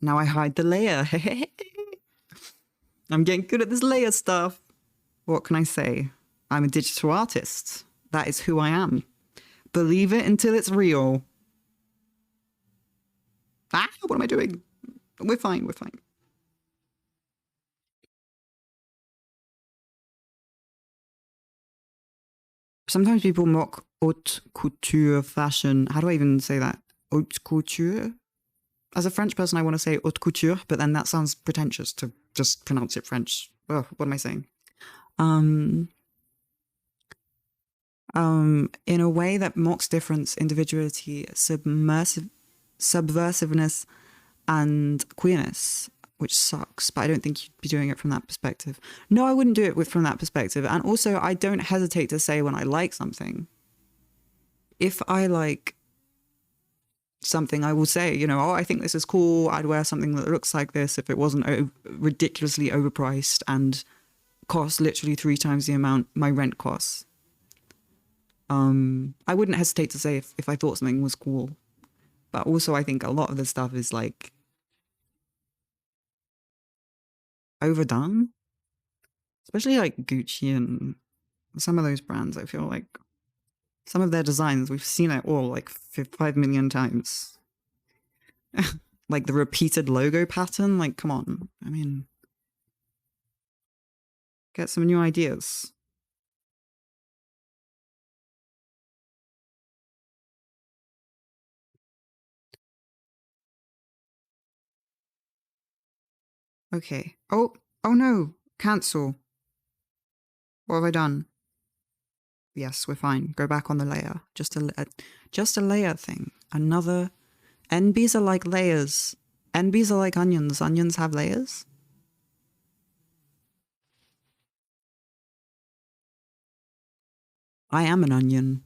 Now I hide the layer. I'm getting good at this layer stuff. What can I say? I'm a digital artist. That is who I am. Believe it until it's real. Ah, what am I doing? We're fine, we're fine. Sometimes people mock haute couture fashion. How do I even say that? Haute couture? As a French person, I want to say haute couture, but then that sounds pretentious to just pronounce it French. Oh, what am I saying? In a way that mocks difference, individuality, subversiveness, and queerness, which sucks, but I don't think you'd be doing it from that perspective. No, I wouldn't do it from that perspective. And also, I don't hesitate to say when I like something. If I like something, I will say, you know, oh, I think this is cool. I'd wear something that looks like this if it wasn't ridiculously overpriced and cost literally 3 times the amount my rent costs. I wouldn't hesitate to say if I thought something was cool. But also, I think a lot of the stuff is like overdone, especially like Gucci and some of those brands. I feel like some of their designs, we've seen it all like 5 million times. Like the repeated logo pattern, like, come on. I mean, get some new ideas. Okay. Oh no. Cancel. What have I done? Yes, we're fine. Go back on the layer. Just a layer thing. Another. NBs are like layers. NBs are like onions. Onions have layers. I am an onion.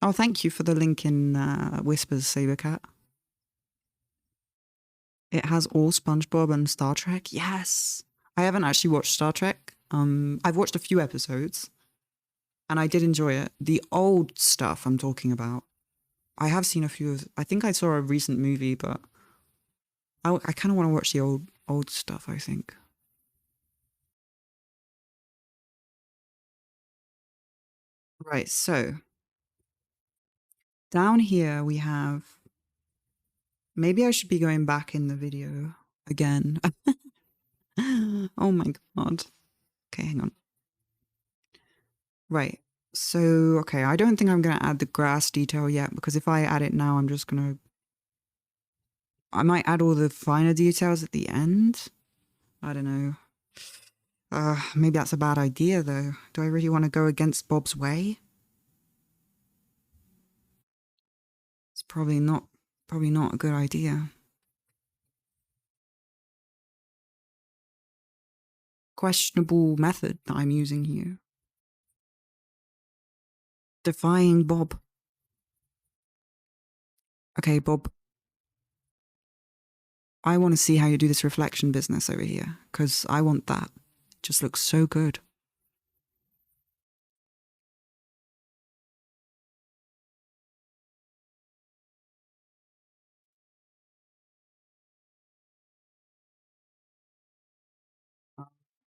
Oh, thank you for the link in Whispers, Sabercat. It has all SpongeBob and Star Trek. Yes. I haven't actually watched Star Trek. I've watched a few episodes and I did enjoy it. The old stuff I'm talking about. I have seen a few of, I think I saw a recent movie, but I kind of want to watch the old stuff, I think. Right, so down here we have, maybe I should be going back in the video again. Oh my God. Okay, hang on. Right. So, okay, I don't think I'm going to add the grass detail yet, because if I add it now, I'm just going to... I might add all the finer details at the end. I don't know. Maybe that's a bad idea, though. Do I really want to go against Bob's way? It's probably not a good idea. Questionable method that I'm using here. Defying Bob. Okay, Bob. I want to see how you do this reflection business over here, because I want that. It just looks so good.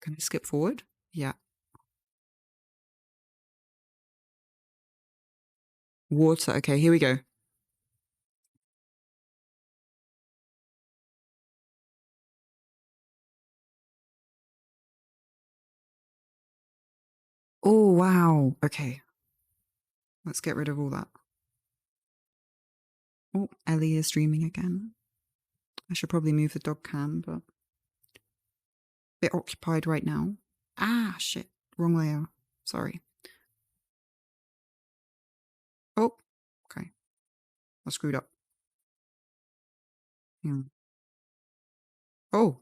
Can I skip forward? Yeah. Water. Okay, here we go. Oh, wow. Okay. Let's get rid of all that. Oh, Ellie is streaming again. I should probably move the dog cam, but a bit occupied right now. Ah, shit. Wrong layer. Sorry. Oh, okay. I screwed up. Yeah. Oh.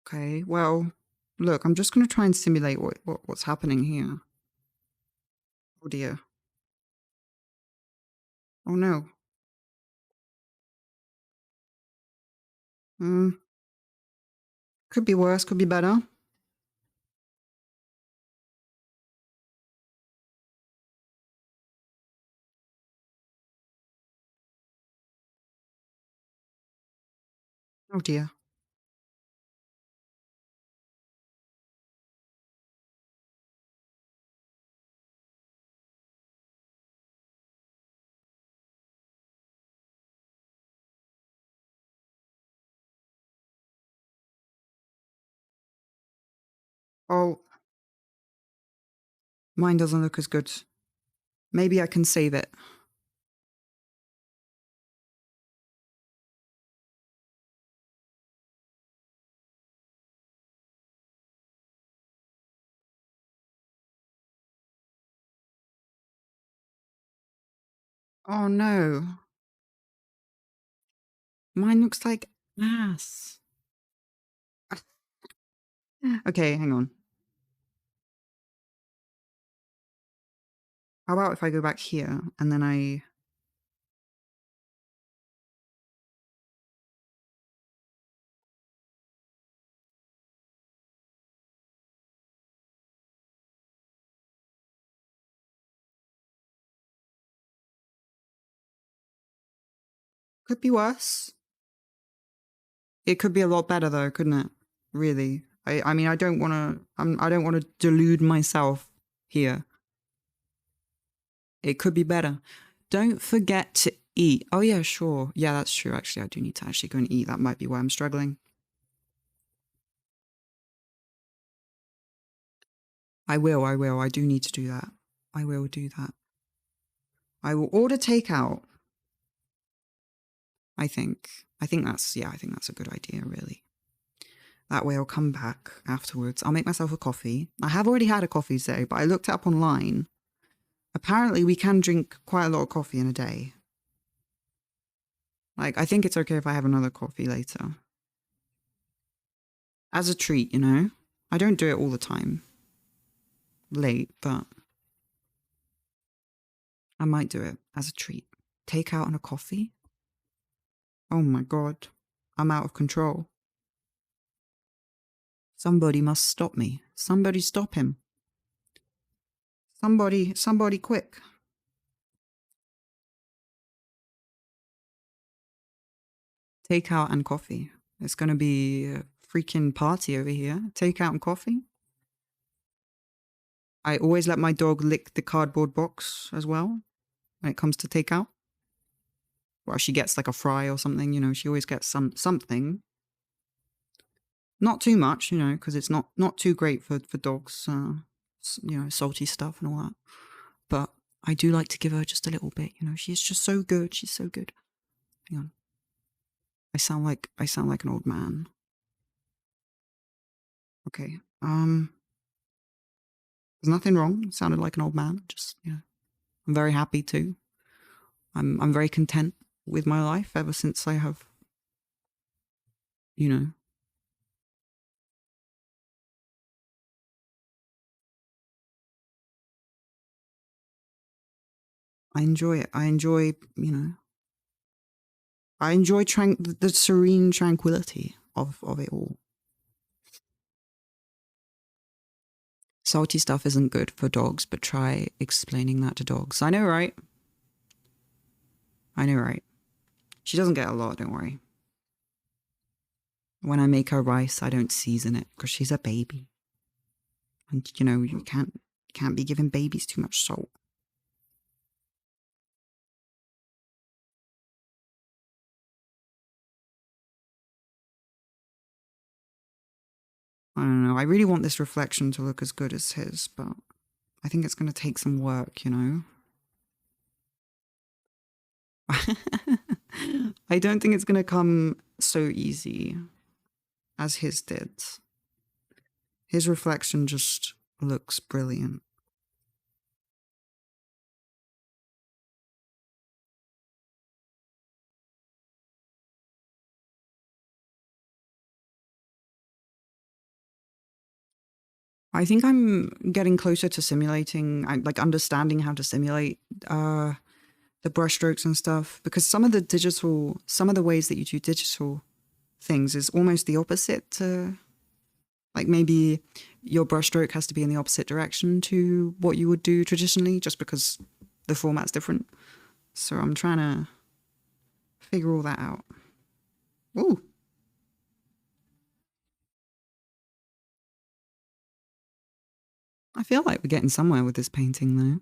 Okay, well, look, I'm just going to try and simulate what's happening here. Oh dear. Oh no. Could be worse, could be better. Oh dear. Oh, mine doesn't look as good. Maybe I can save it. Oh no. Mine looks like ass. Okay, hang on. How about if I go back here and then I... Could be worse. It could be a lot better though, couldn't it? Really. I mean, I don't want to... I don't want to delude myself here. It could be better. Don't forget to eat. Oh yeah, sure. Yeah, that's true. Actually, I do need to actually go and eat. That might be why I'm struggling. I will. I do need to do that. I will do that. I will order takeout. I think. I think that's a good idea, really. That way I'll come back afterwards. I'll make myself a coffee. I have already had a coffee today, but I looked it up online. Apparently we can drink quite a lot of coffee in a day. Like, I think it's okay if I have another coffee later. As a treat, you know? I don't do it all the time. Late, but I might do it as a treat. Take out on a coffee? Oh my god. I'm out of control. Somebody must stop me. Somebody stop him. Somebody quick. Takeout and coffee. It's going to be a freaking party over here. Takeout and coffee. I always let my dog lick the cardboard box as well when it comes to takeout. Well, she gets like a fry or something, you know, she always gets something. Not too much, you know, because it's not too great for dogs. You know, salty stuff and all that. But I do like to give her just a little bit. You know, she's just so good. She's so good. Hang on, I sound like an old man. Okay. There's nothing wrong. It sounded like an old man. Just, you know, I'm very happy too. I'm very content with my life ever since I have, you know, I enjoy it. I enjoy, you know, I enjoy the serene tranquility of it all. Salty stuff isn't good for dogs, but try explaining that to dogs. I know, right? I know, right? She doesn't get a lot, don't worry. When I make her rice, I don't season it because she's a baby. And, you know, you can't be giving babies too much salt. I don't know. I really want this reflection to look as good as his, but I think it's going to take some work, you know? I don't think it's going to come so easy as his did. His reflection just looks brilliant. I think I'm getting closer to simulating, like understanding how to simulate the brushstrokes and stuff, because some of the ways that you do digital things is almost the opposite to, like, maybe your brushstroke has to be in the opposite direction to what you would do traditionally, just because the format's different. So I'm trying to figure all that out. Ooh. I feel like we're getting somewhere with this painting, though.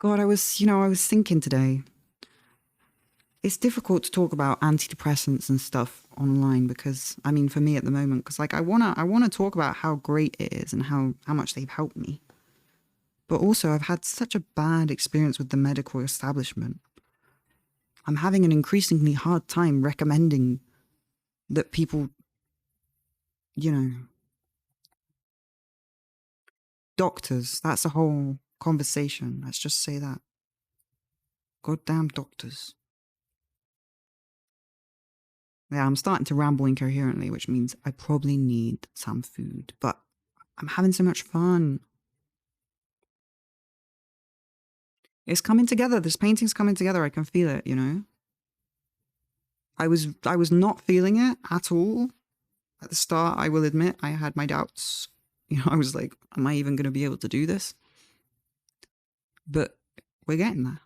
God, I was thinking today. It's difficult to talk about antidepressants and stuff online because, I mean, for me at the moment, because like I wanna talk about how great it is and how much they've helped me. But also, I've had such a bad experience with the medical establishment. I'm having an increasingly hard time recommending that people, you know, doctors. That's a whole conversation. Let's just say that. Goddamn doctors. Yeah, I'm starting to ramble incoherently, which means I probably need some food. But I'm having so much fun. It's coming together. This painting's coming together. I can feel it, you know? I was not feeling it at all. At the start, I will admit, I had my doubts. You know, I was like, am I even going to be able to do this? But we're getting there.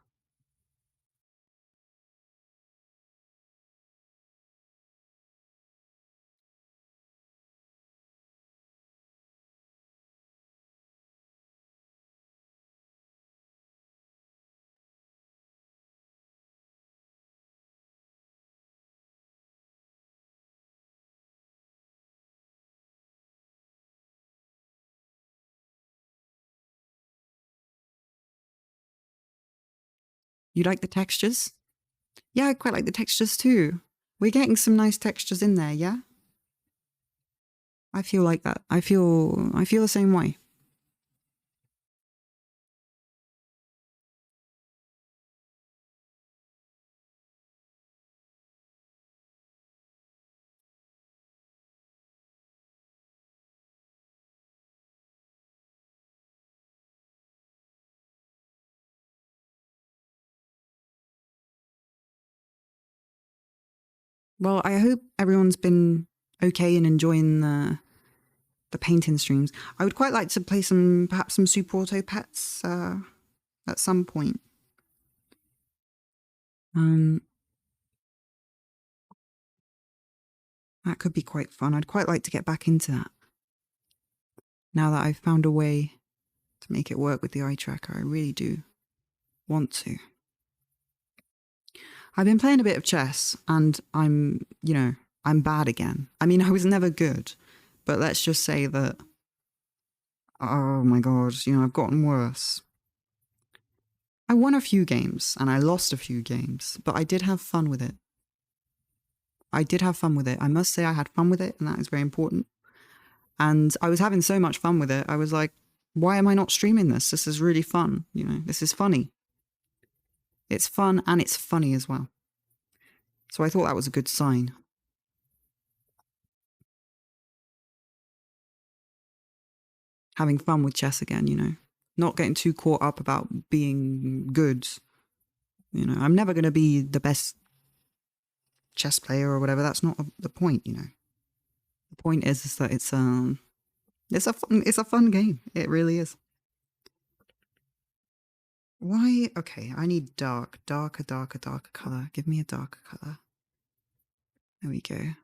You like the textures? Yeah, I quite like the textures too. We're getting some nice textures in there, yeah? I feel like that. I feel the same way. Well, I hope everyone's been okay and enjoying the painting streams. I would quite like to play perhaps some Super Auto Pets at some point. Um, that could be quite fun. I'd quite like to get back into that. Now that I've found a way to make it work with the eye tracker, I really do want to. I've been playing a bit of chess and I'm bad again. I mean, I was never good, but let's just say that, oh my God, I've gotten worse. I won a few games and I lost a few games, but I did have fun with it. I did have fun with it. I must say I had fun with it, and that is very important. And I was having so much fun with it. I was like, why am I not streaming this? This is really fun. This is funny. It's fun and it's funny as well. So I thought that was a good sign. Having fun with chess again. Not getting too caught up about being good. I'm never going to be the best chess player or whatever. That's not the point. The point is that it's a fun game. It really is. Why? Okay, I need darker color. Give me a darker color. There we go.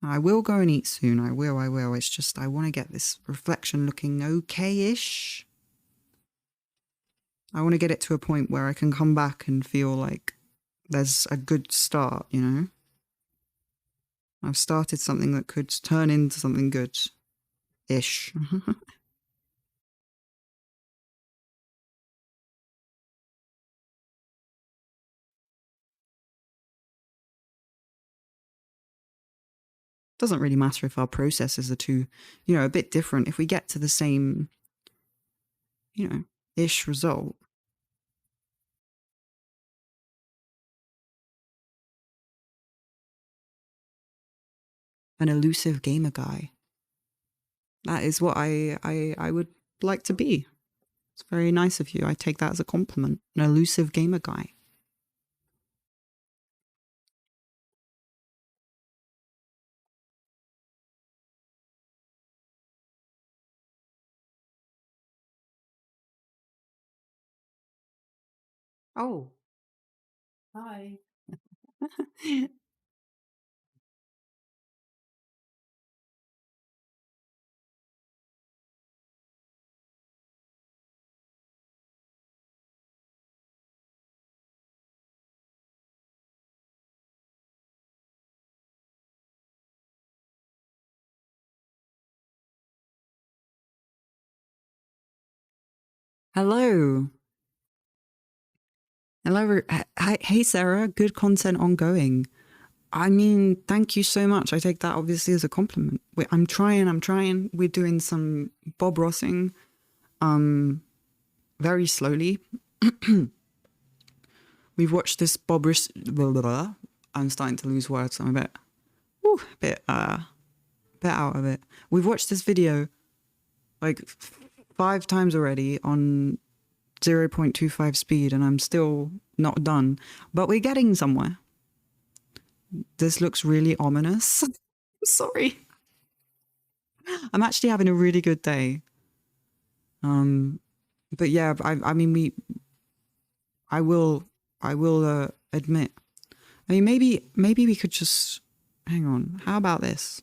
I will go and eat soon. I will. It's just I want to get this reflection looking okay-ish. I want to get it to a point where I can come back and feel like there's a good start, I've started something that could turn into something good-ish. Doesn't really matter if our processes are too, a bit different. If we get to the same, ish result. An elusive gamer guy. That is what I would like to be. It's very nice of you. I take that as a compliment. An elusive gamer guy. Oh, hi. Hello. Hello. Hey, Sarah. Good content ongoing. I mean, thank you so much. I take that obviously as a compliment. I'm trying. We're doing some Bob Rossing, very slowly. We've watched this Bob Ross. Blah, blah, blah. I'm starting to lose words. I'm a bit out of it. We've watched this video like 5 times already on 0.25 speed, and I'm still not done. But we're getting somewhere. This looks really ominous. I'm sorry. I'm actually having a really good day. But yeah, I mean, I will admit. I mean, maybe we could just hang on. How about this?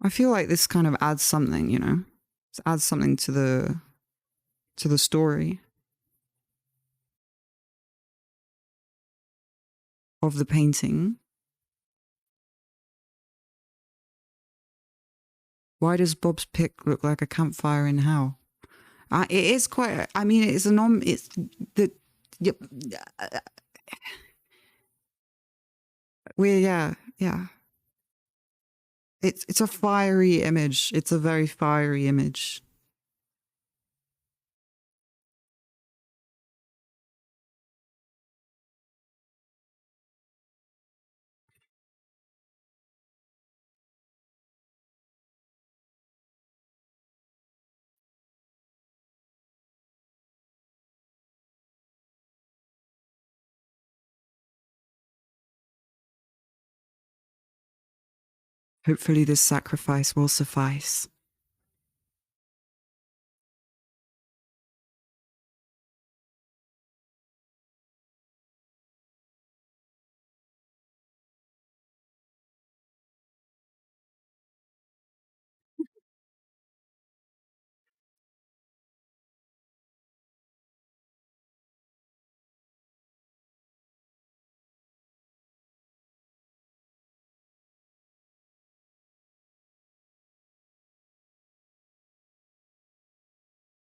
I feel like this kind of adds something, It adds something to the story of the painting. Why does Bob's pick look like a campfire in hell? It is quite. I mean, it's It's the. Yep. Yeah. It's a fiery image. It's a very fiery image. Hopefully, this sacrifice will suffice.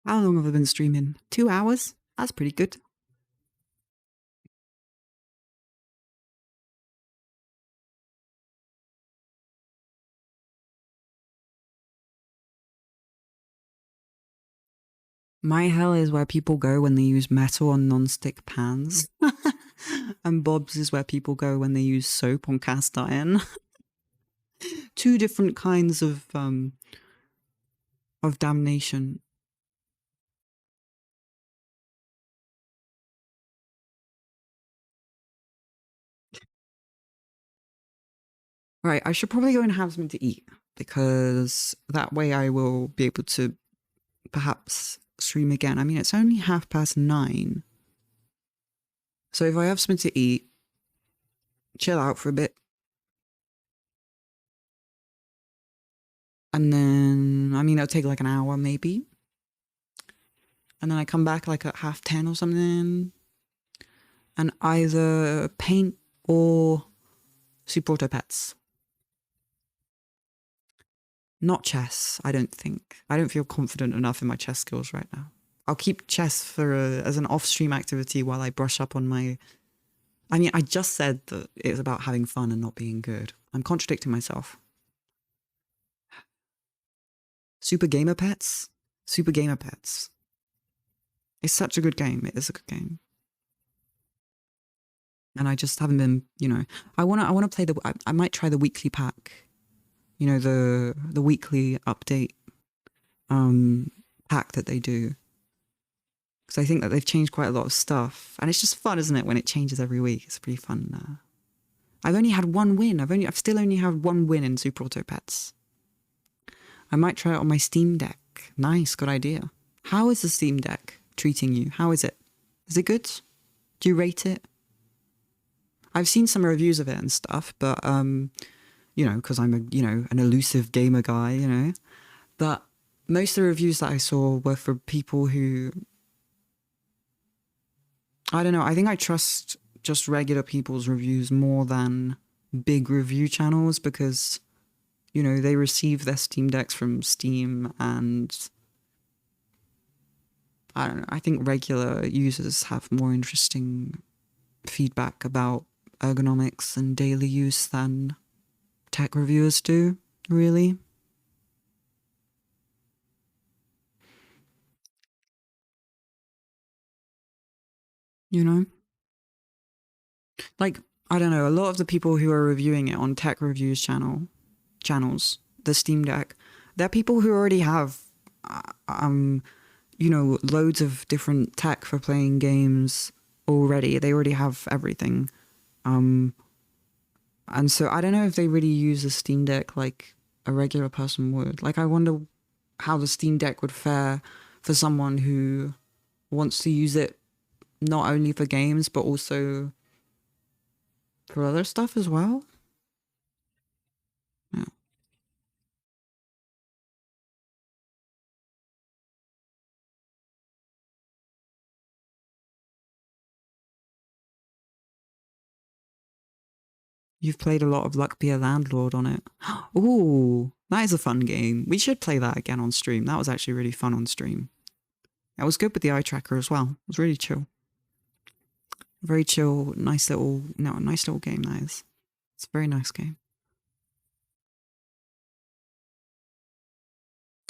How long have I been streaming? 2 hours? That's pretty good. My hell is where people go when they use metal on non-stick pans. And Bob's is where people go when they use soap on cast iron. Two different kinds of damnation. Right, I should probably go and have something to eat because that way I will be able to perhaps stream again. I mean, it's only 9:30. So if I have something to eat, chill out for a bit, and then, I mean, it'll take like an hour maybe. And then I come back like at 10:30 or something, and either paint or Super Auto Pets. Not chess, I don't think. I don't feel confident enough in my chess skills right now. I'll keep chess for as an off-stream activity while I brush up on my... I mean, I just said that it's about having fun and not being good. I'm contradicting myself. Super Gamer Pets? Super Gamer Pets. It's such a good game. It is a good game. And I just haven't been, you know... I wanna play the... I might try the weekly pack. You know, the weekly update pack that they do. Because I think that they've changed quite a lot of stuff. And it's just fun, isn't it, when it changes every week? It's pretty fun. I've only had one win. I've still only had one win in Super Auto Pets. I might try it on my Steam Deck. Nice, good idea. How is the Steam Deck treating you? How is it? Is it good? Do you rate it? I've seen some reviews of it and stuff, but you know, because I'm an elusive gamer guy, you know. But most of the reviews that I saw were for people who, I don't know, I think I trust just regular people's reviews more than big review channels because, you know, they receive their Steam Decks from Steam and I don't know, I think regular users have more interesting feedback about ergonomics and daily use than tech reviewers do, really. You know? Like, I don't know, a lot of the people who are reviewing it on tech reviews channels, the Steam Deck, they're people who already have, you know, loads of different tech for playing games already. They already have everything. And so I don't know if they really use the Steam Deck like a regular person would. Like, I wonder how the Steam Deck would fare for someone who wants to use it not only for games, but also for other stuff as well. Yeah. You've played a lot of Luck Be a Landlord on it. Ooh, that is a fun game. We should play that again on stream. That was actually really fun on stream. It was good with the eye tracker as well. It was really chill. Very chill, nice little game that is. It's a very nice game.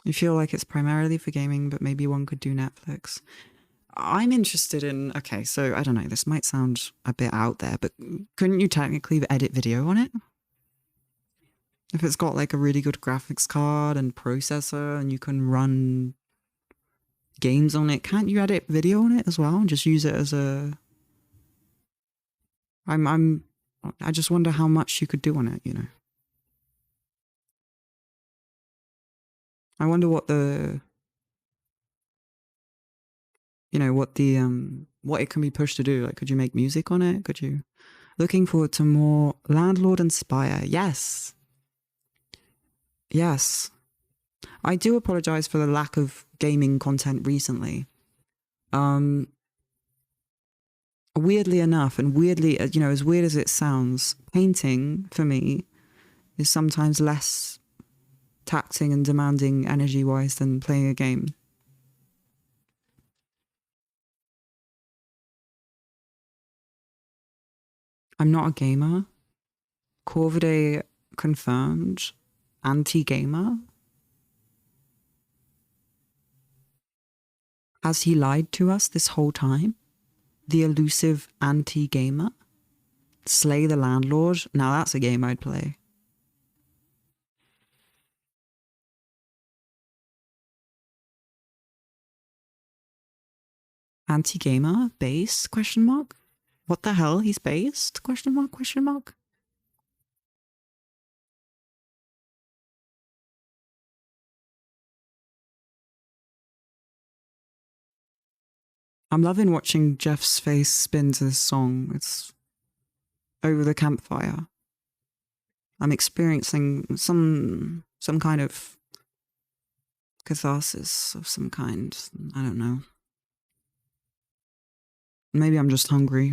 You feel like it's primarily for gaming, but maybe one could do Netflix. I'm interested in, okay, so I don't know, this might sound a bit out there, but couldn't you technically edit video on it? If it's got like a really good graphics card and processor and you can run games on it, can't you edit video on it as well and just use it as a... I just wonder how much you could do on it, you know? I wonder what the... You know, what the, what it can be pushed to do. Like, could you make music on it? Could you... Looking forward to more Landlord and Spire. Yes. Yes. I do apologize for the lack of gaming content recently. Weirdly enough, and weirdly, you know, as weird as it sounds, painting for me is sometimes less taxing and demanding energy-wise than playing a game. I'm not a gamer. Korviday confirmed. Anti-gamer. Has he lied to us this whole time? The elusive anti-gamer? Slay the landlord? Now that's a game I'd play. Anti-gamer? Base? Question mark? What the hell? He's based? Question mark? Question mark? I'm loving watching Jeff's face spin to this song. It's over the campfire. I'm experiencing some kind of catharsis of some kind. I don't know. Maybe I'm just hungry.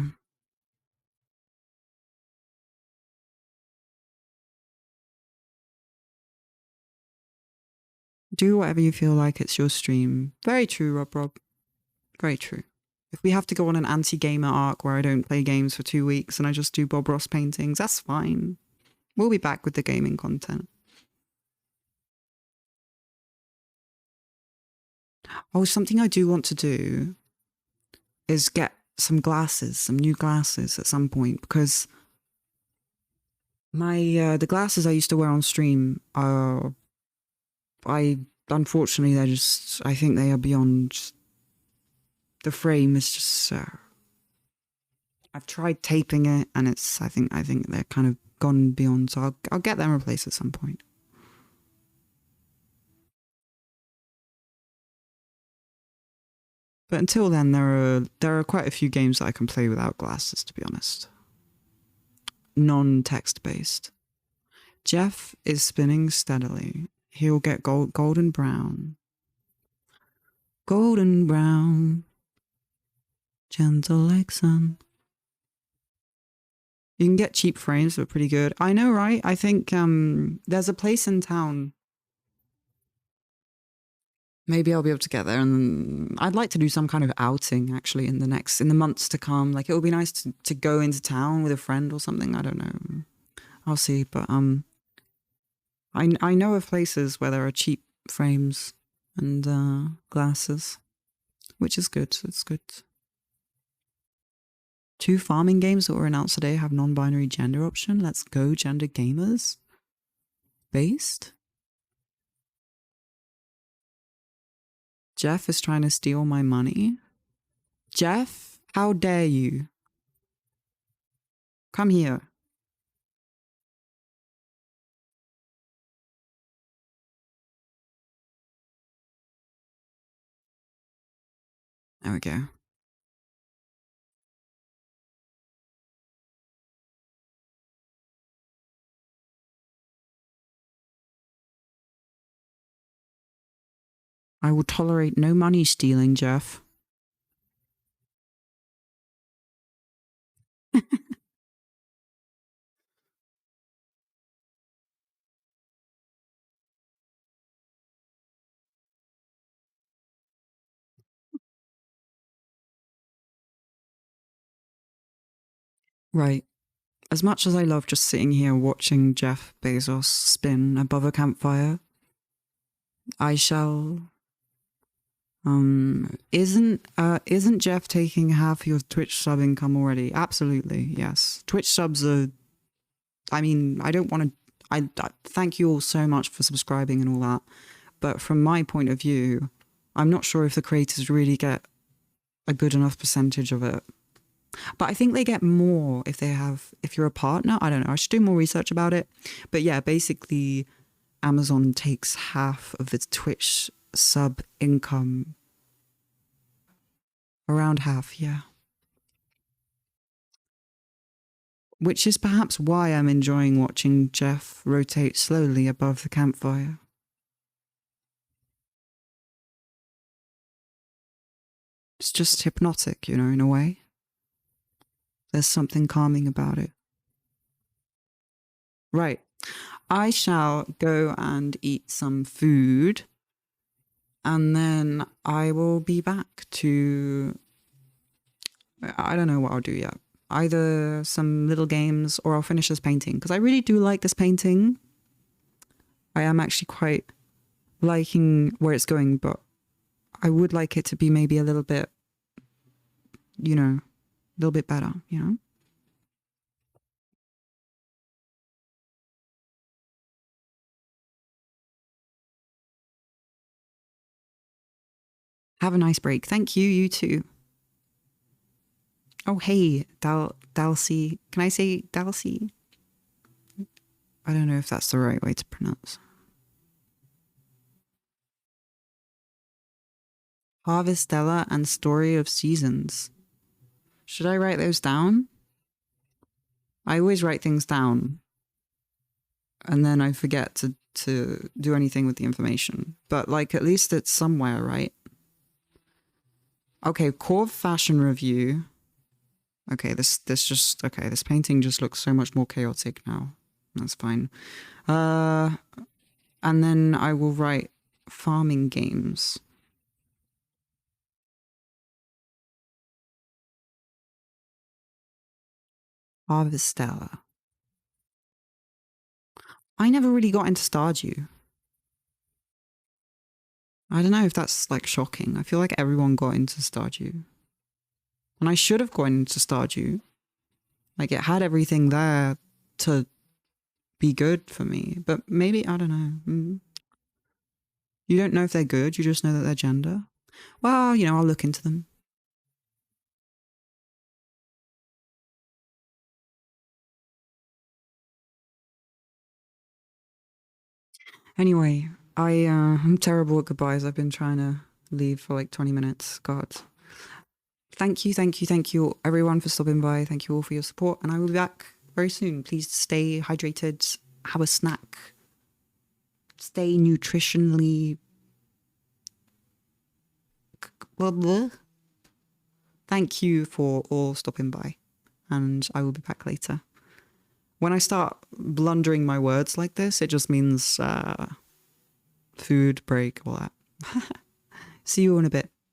Do whatever you feel like, it's your stream. Very true, Rob. Very true. If we have to go on an anti-gamer arc where I don't play games for 2 weeks and I just do Bob Ross paintings, that's fine. We'll be back with the gaming content. Oh, something I do want to do is get some glasses, some new glasses at some point, because my the glasses I used to wear on stream are, unfortunately they're just, I think they are beyond. The frame is just I've tried taping it and it's I think they're kind of gone beyond, so I'll get them replaced at some point. But until then, there are quite a few games that I can play without glasses, to be honest. Non-text based. Jeff is spinning steadily. He'll get golden brown. Golden brown. Gentle like sun. You can get cheap frames, but pretty good. I know, right? I think there's a place in town. Maybe I'll be able to get there, and I'd like to do some kind of outing actually in the months to come. Like it would be nice to go into town with a friend or something. I don't know. I'll see, but I know of places where there are cheap frames and glasses, which is good. It's good. 2 farming games that were announced today have non-binary gender option. Let's go, gender gamers. Based. Jeff is trying to steal my money. Jeff, how dare you? Come here. There we go. I will tolerate no money stealing, Jeff. Right. As much as I love just sitting here watching Jeff Bezos spin above a campfire, I shall. Isn't Jeff taking half your Twitch sub income already? Absolutely, yes. Twitch subs are. I mean, I don't want to. I thank you all so much for subscribing and all that, but from my point of view, I'm not sure if the creators really get a good enough percentage of it. But I think they get more if you're a partner. I don't know. I should do more research about it. But yeah, basically, Amazon takes half of its Twitch sub income. Around half, yeah. Which is perhaps why I'm enjoying watching Jeff rotate slowly above the campfire. It's just hypnotic, in a way. There's something calming about it. Right. I shall go and eat some food. And then I will be back to... I don't know what I'll do yet. either some little games or I'll finish this painting because I really do like this painting. I am actually quite liking where it's going, but I would like it to be maybe a little bit, a little bit better, Have a nice break. Thank you, you too. Oh, hey, Dalcy. Can I say Dalcy? I don't know if that's the right way to pronounce. Harvestella and Story of Seasons. Should I write those down? I always write things down and then I forget to do anything with the information. But like at least it's somewhere, right? Okay, Corv Fashion Review. Okay, this painting just looks so much more chaotic now. That's fine. And then I will write farming games. Harvestella. I never really got into Stardew. I don't know if that's like shocking. I feel like everyone got into Stardew. And I should have gone into Stardew. Like it had everything there to be good for me. But maybe, I don't know. You don't know if they're good, you just know that they're gender. Well, I'll look into them. Anyway, I'm terrible at goodbyes. I've been trying to leave for like 20 minutes. God. Thank you, everyone, for stopping by. Thank you all for your support, and I will be back very soon. Please stay hydrated, have a snack, stay nutritionally. Thank you for all stopping by, and I will be back later. When I start blundering my words like this, it just means food break, all that. See you in a bit.